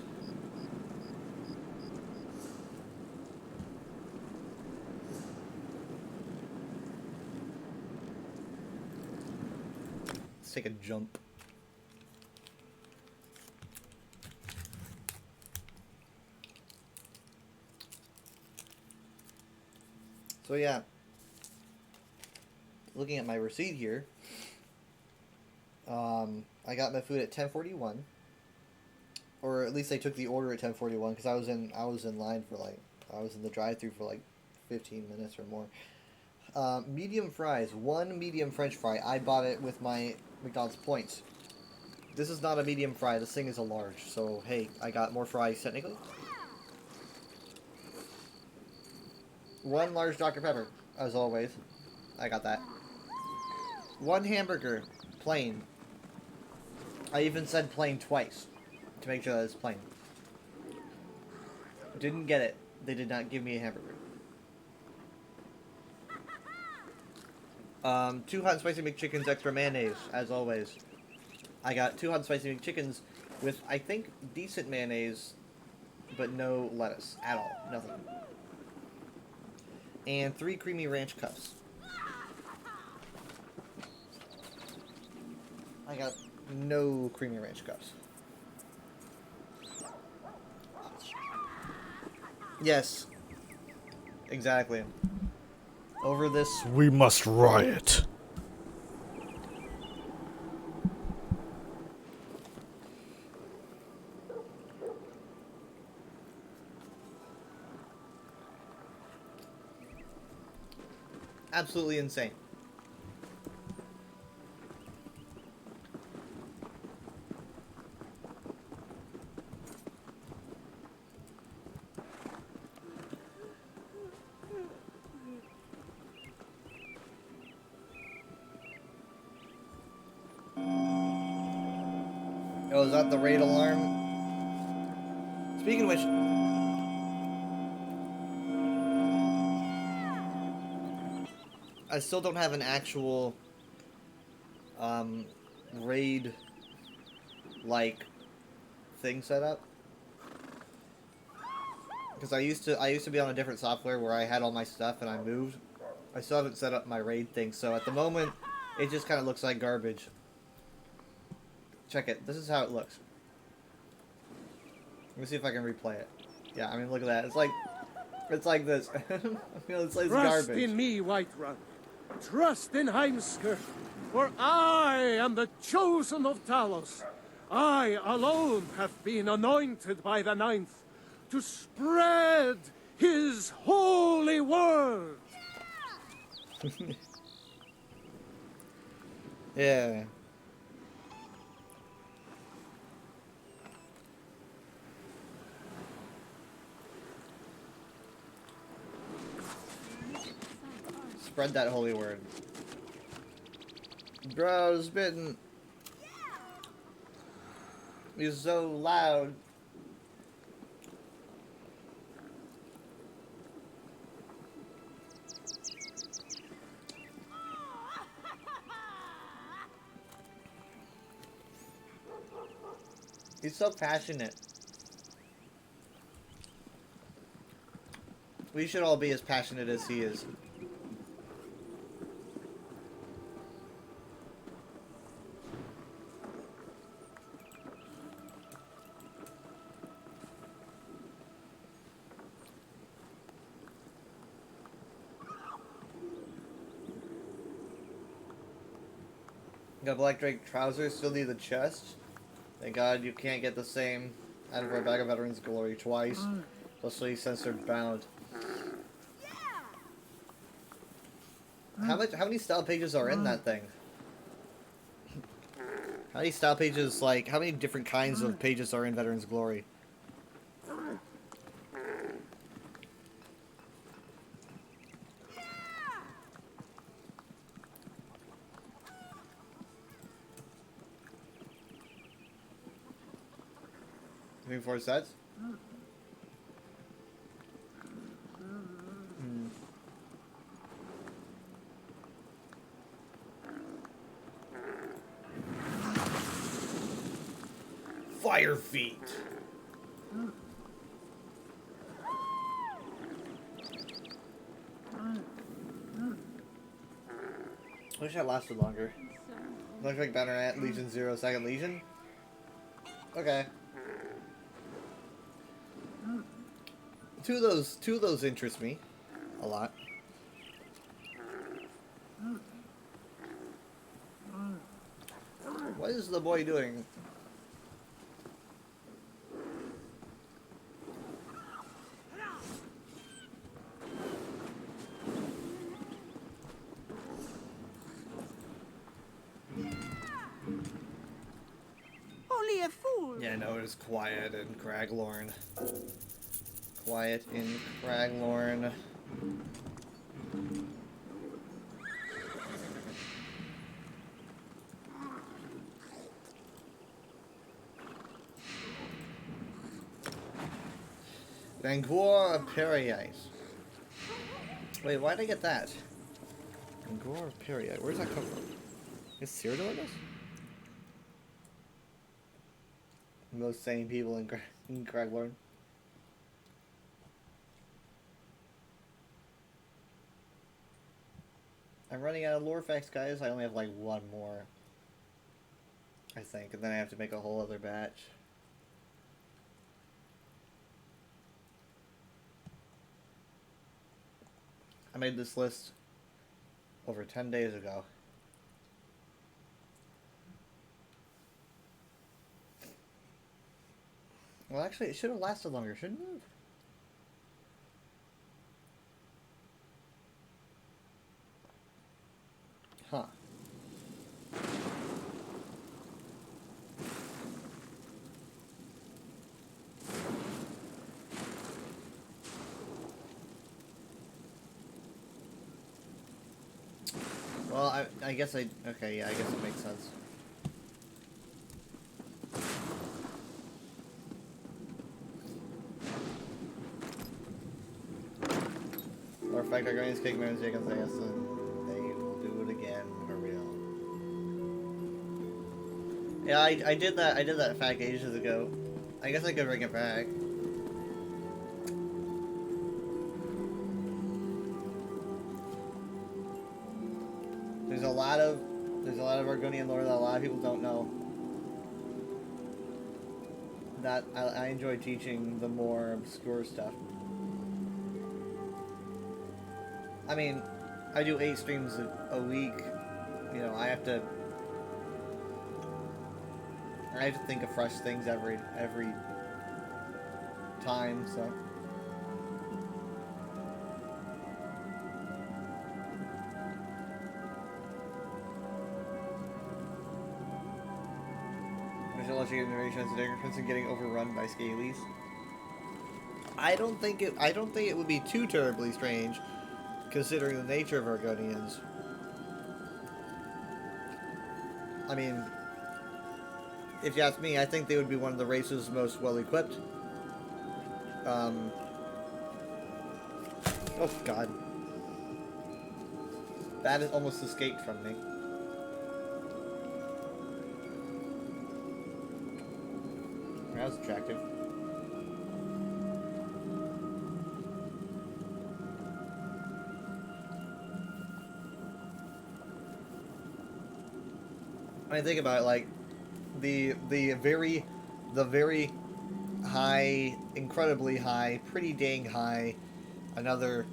A: Let's take a jump. So yeah, looking at my receipt here, I got my food at 10:41. Or at least they took the order at 10:41 because I was in line for like I was in the drive-thru for like 15 minutes or more. Medium fries, 1 medium French fry. I bought it with my McDonald's points. This is not a medium fry. This thing is a large. So hey, I got more fries technically. 1 large Dr. Pepper, as always. I got that. 1 hamburger, plain. I even said plain twice. To make sure that it's plain. Didn't get it. They did not give me a hamburger. 2 hot and spicy McChickens, extra mayonnaise, as always. I got 2 hot and spicy McChickens with, I think, decent mayonnaise, but no lettuce at all. Nothing. And 3 creamy ranch cups. I got no creamy ranch cups. Yes. Exactly. Over this,
B: We must riot.
A: absolutely insane. Oh, is that the raid alarm? Speaking of which, I still don't have an actual raid like thing set up, because I used to be on a different software where I had all my stuff and I moved. I still haven't set up my raid thing, so at the moment it just kind of looks like garbage. Check it. This is how it looks. Let me see if I can replay it. Yeah, I mean, look at that. It's like this. It's like
B: Trust
A: garbage.
B: in me, Whiterun. Trust in Heimskr.
I: For I am the chosen of Talos. I alone have been anointed by the Ninth to spread his holy word.
A: Yeah. Spread that holy word. Bro's bitten. He's so loud. He's so passionate. We should all be as passionate as he is. Got Black Drake trousers, still need the chest. Thank God you can't get the same out of our Bag of Veterans Glory twice. Especially censored bound. How many style pages are in that thing? How many style pages, like, how many different kinds of pages are in Veterans Glory? Moving 4 sets? Fire feet. Wish that lasted longer. Looks like banner at Legion 0, second Legion. Okay. Two of those interest me a lot. What is the boy doing?
G: Only a fool.
A: Yeah, no, it is quiet in Craglorn. Quiet in Craglorn. Vangor Periite. Wait, why did I get that? Vangor Periite. Where's that come from? Is Cyrodiil in this? Most sane people in Craglorn. I'm running out of lore facts, guys. I only have like one more, I think, and then I have to make a whole other batch. I made this list over 10 days ago. Well, actually, it should have lasted longer, shouldn't it? Huh. Well, I guess okay, yeah, I guess it makes sense. Or in fact, our guardians kick Marin's Jacobs, I guess, and they will do it again for real. Yeah, I did that fact ages ago. I guess I could bring it back. There's a lot of Argonian lore that a lot of people don't know. That I enjoy teaching the more obscure stuff. I mean, I do 8 streams a week you know, I have to think of fresh things every time, so. Mythology and narration has a difference in getting overrun by scalies. I don't think it would be too terribly strange, considering the nature of Argonians. I mean, if you ask me, I think they would be one of the races most well equipped. Oh god. That has almost escaped from me. That was attractive. When I think about it, like the very high, incredibly high, pretty dang high, another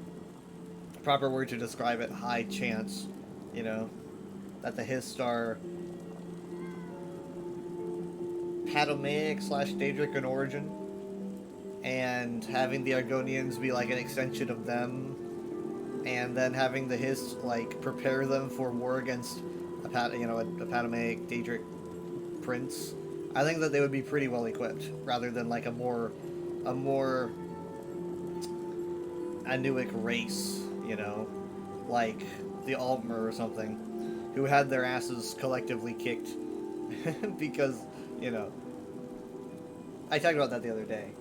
A: proper word to describe it, high chance, you know, that the Histar Patomaic / Daedric in origin, and having the Argonians be like an extension of them, and then having the Hist like prepare them for war against a Patomaic Daedric prince. I think that they would be pretty well equipped, rather than like a more Anuic race, you know, like the Altmer or something, who had their asses collectively kicked because, you know, I talked about that the other day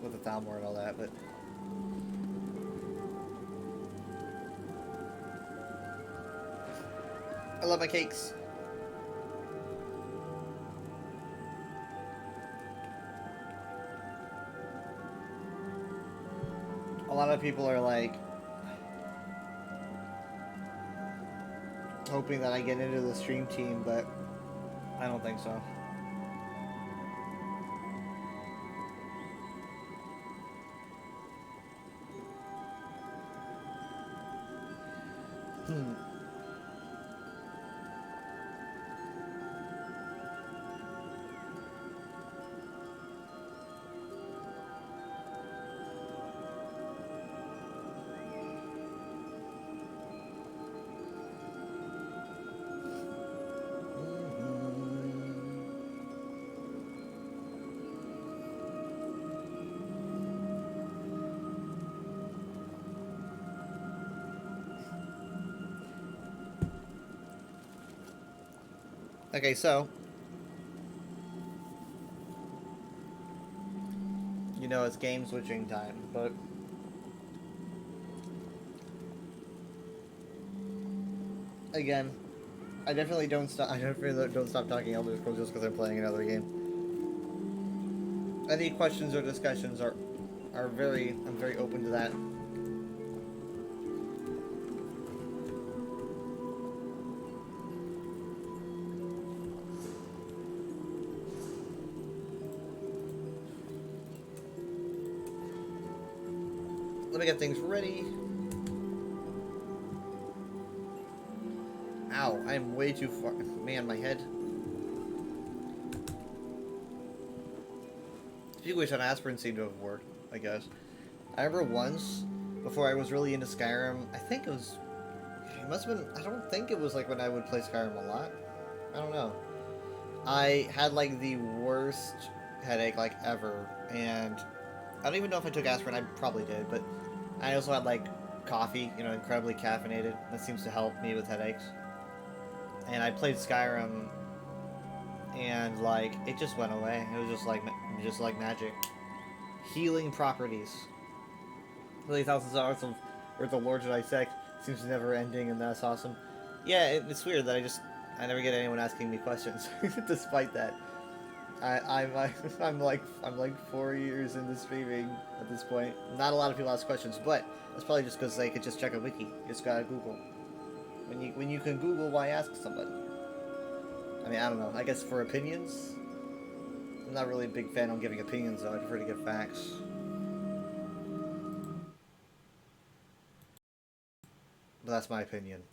A: with the Thalmor and all that, but I love my cakes. A lot of people are like hoping that I get into the stream team, but I don't think so. Okay, so you know it's game switching time, but again, I definitely don't stop talking Elder Scrolls just because I'm playing another game. Any questions or discussions I'm very open to that. Let me get things ready. Ow, I am way too far. Man, my head. Speaking on aspirin seemed to have worked, I guess. I remember once, before I was really into Skyrim, I think it must have been, I don't think it was like when I would play Skyrim a lot. I don't know. I had like the worst headache like ever, and I don't even know if I took aspirin, I probably did, but I also had like coffee, you know, incredibly caffeinated. That seems to help me with headaches. And I played Skyrim, and like it just went away. It was just like magic. Healing properties. Really thousands of hours worth of lore to dissect. Seems never ending, and that's awesome. Yeah, it's weird that I never get anyone asking me questions, despite that. I'm like 4 years into streaming at this point. Not a lot of people ask questions, but that's probably just because they could just check a wiki. You just gotta Google. When you can Google, why ask somebody? I mean, I don't know. I guess for opinions, I'm not really a big fan on giving opinions, though. I prefer to give facts. But that's my opinion.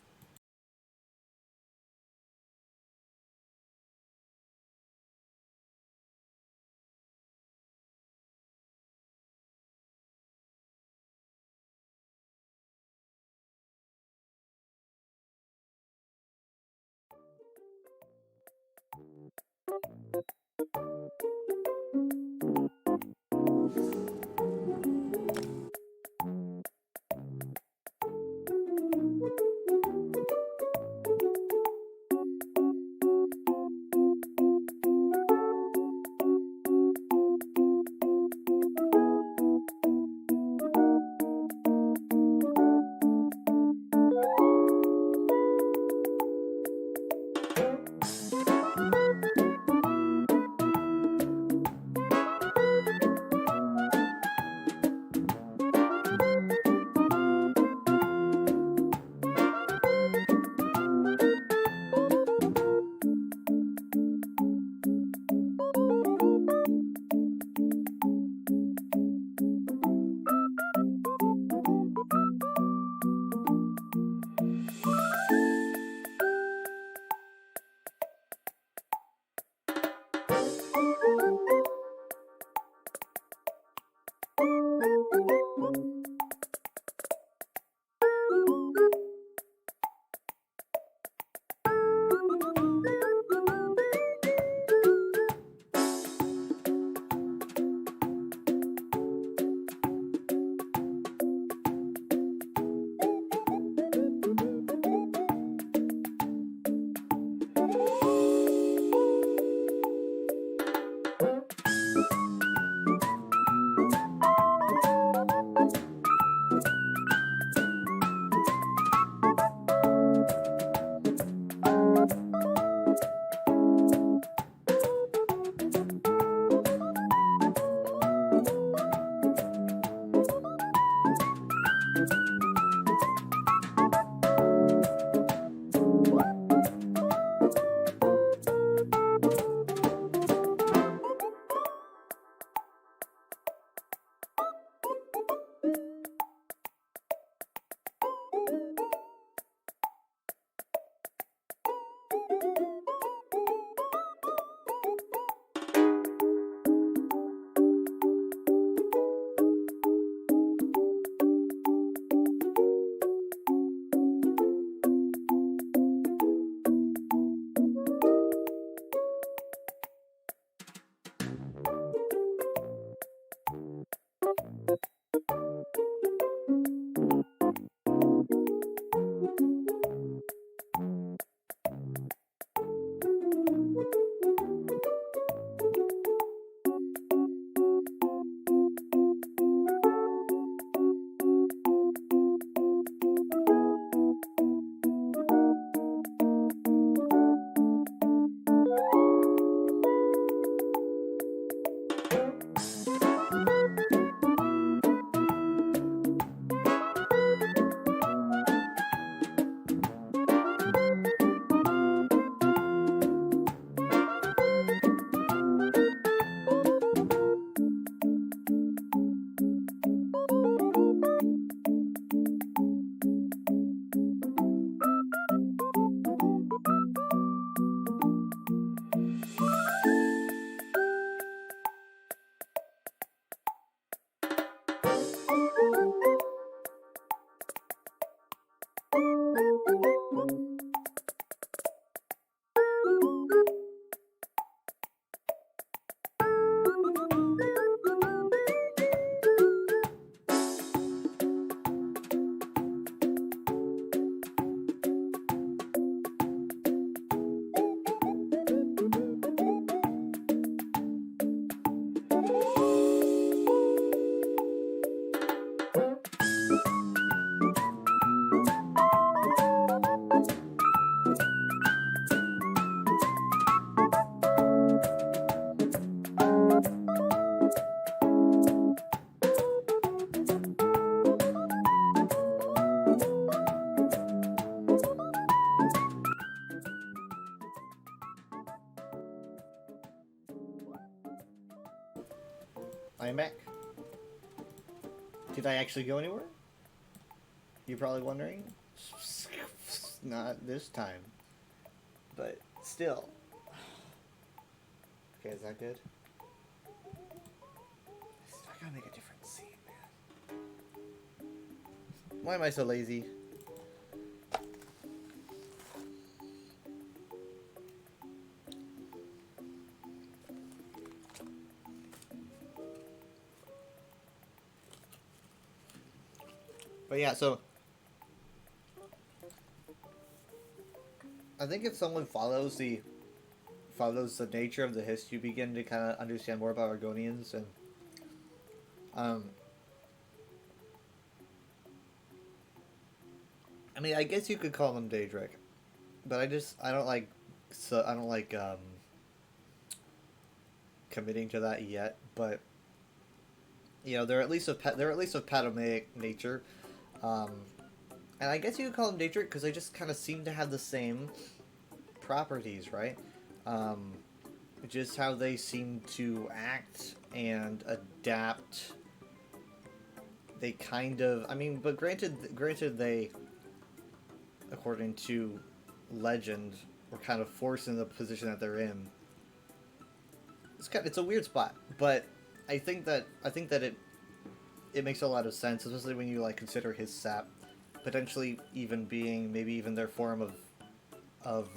A: I'm back. Did I actually go anywhere? You're probably wondering. Not this time. But still. Okay, is that good? I gotta make a different scene, man. Why am I so lazy? yeah, so I think if someone follows the nature of the history, you begin to kind of understand more about Argonians, and I mean, I guess you could call them Daedric, but I don't like committing to that yet. But you know, they're at least of Ptolemaic nature, and I guess you could call them Daedric because they just kind of seem to have the same properties, right? Just how they seem to act and adapt. They kind of, I mean, but granted they, according to legend, were kind of forced in the position that they're in. It's a weird spot, but I think that it makes a lot of sense, especially when you like consider his sap potentially even being maybe even their form of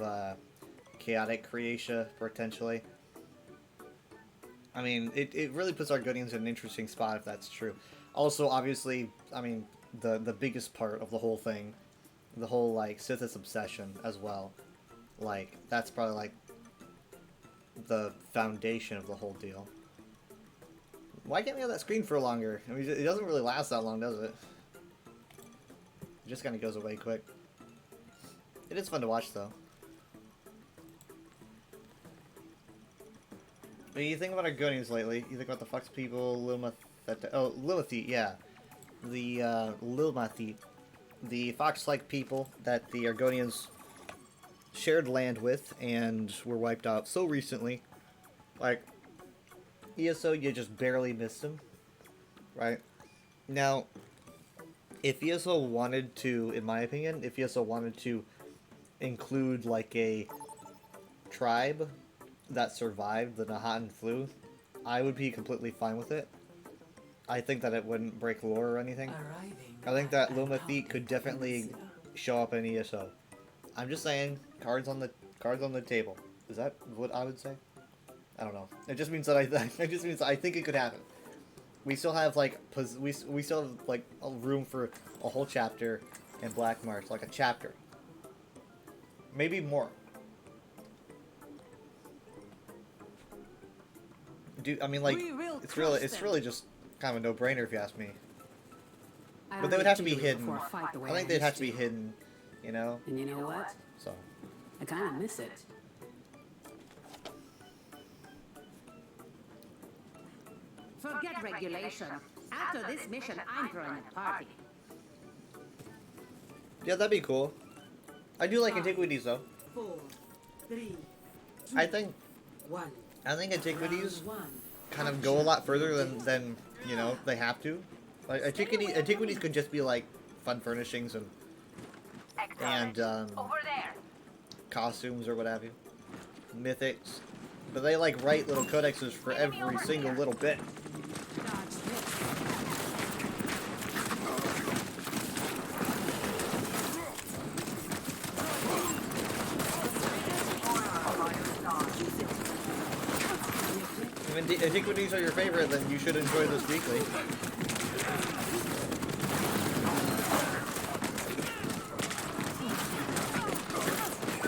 A: chaotic creatia potentially. I mean, it really puts Argonians in an interesting spot if that's true. Also, obviously, I mean, the biggest part of the whole thing, the whole like Sithis obsession as well, like that's probably like the foundation of the whole deal. Why can't we have that screen for longer? I mean, it doesn't really last that long, does it? It just kind of goes away quick. It is fun to watch, though. When you think about Argonians lately, you think about the Fox people, Lilmathi, yeah. The Lilmathi, the fox-like people that the Argonians shared land with and were wiped out so recently. Like, ESO, you just barely missed him, right? Now, if ESO wanted to, in my opinion, if ESO wanted to include, like, a tribe that survived the Nahatan flu, I would be completely fine with it. I think that it wouldn't break lore or anything. I think that Lilmathi could definitely show up in ESO. I'm just saying, cards on the table. Is that what I would say? I don't know. It just means that it just means that I think it could happen. We still have like we still have like a room for a whole chapter in Black March, like a chapter, maybe more. I mean, like it's really just kind of a no-brainer if you ask me. But they would have to be hidden. I think they'd have to be hidden, you know.
E: And you know what?
A: So
E: I kind of miss it.
F: Forget regulation. After this mission, I'm throwing a party.
A: yeah, that'd be cool. I do like antiquities though.
G: 4, 3,
A: I think
G: 1.
A: antiquities kind of go a lot further than you know they have to. Like antiquities could just be like fun furnishings and
F: Over there.
A: costumes or what have you, mythics. But they like write little codexes for every single little bit. If antiquities are your favorite, then you should enjoy this weekly.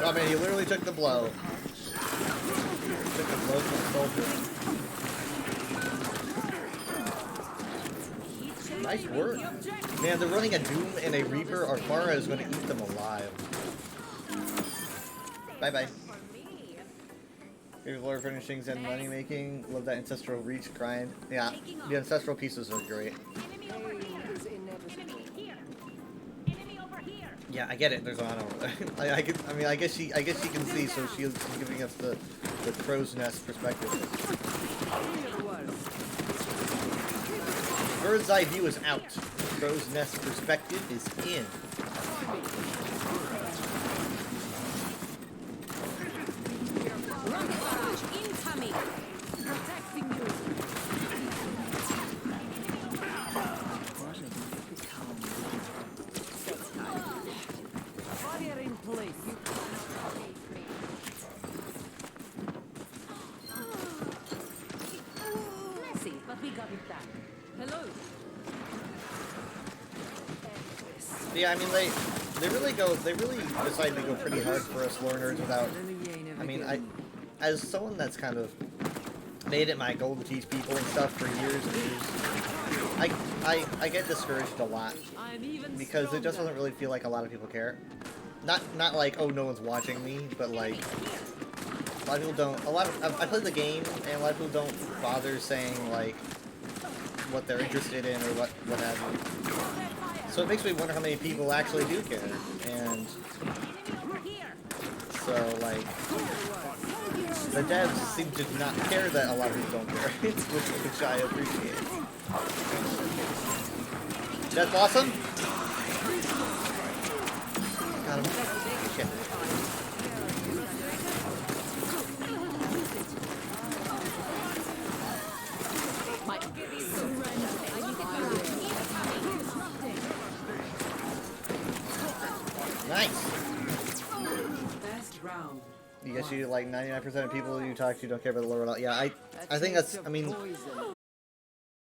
A: Oh man, he literally took the blow. Took a blow from the soldier. Nice work. Man, they're running a Doom and a Reaper. Arfara is going to eat them alive. Bye-bye. Favorite lore furnishings and money making. Love that ancestral reach grind. Yeah, the ancestral pieces are great. Yeah, I get it. There's an honor. I guess she can see, so she's giving us the crow's nest perspective. Bird's eye view is out. Crow's nest perspective is in.
F: Incoming. Protecting you. Fire in place. Messy, but we got it done. Hello.
A: Yeah, I mean they really decide to go pretty hard for us lore nerds without. I mean, as someone that's kind of made it my goal to teach people and stuff for years and years, I get discouraged a lot because it just doesn't really feel like a lot of people care. Not like, oh, no one's watching me, but like a lot of people don't. I play the game and a lot of people don't bother saying like what they're interested in or what have you. So it makes me wonder how many people actually do care. And so like the devs seem to not care that a lot of people don't care, which I appreciate. Death Blossom? Got him. Shit. Nice. You guess you like 99% of people you talk to don't care about the lore at all. Yeah, I think that's. I mean,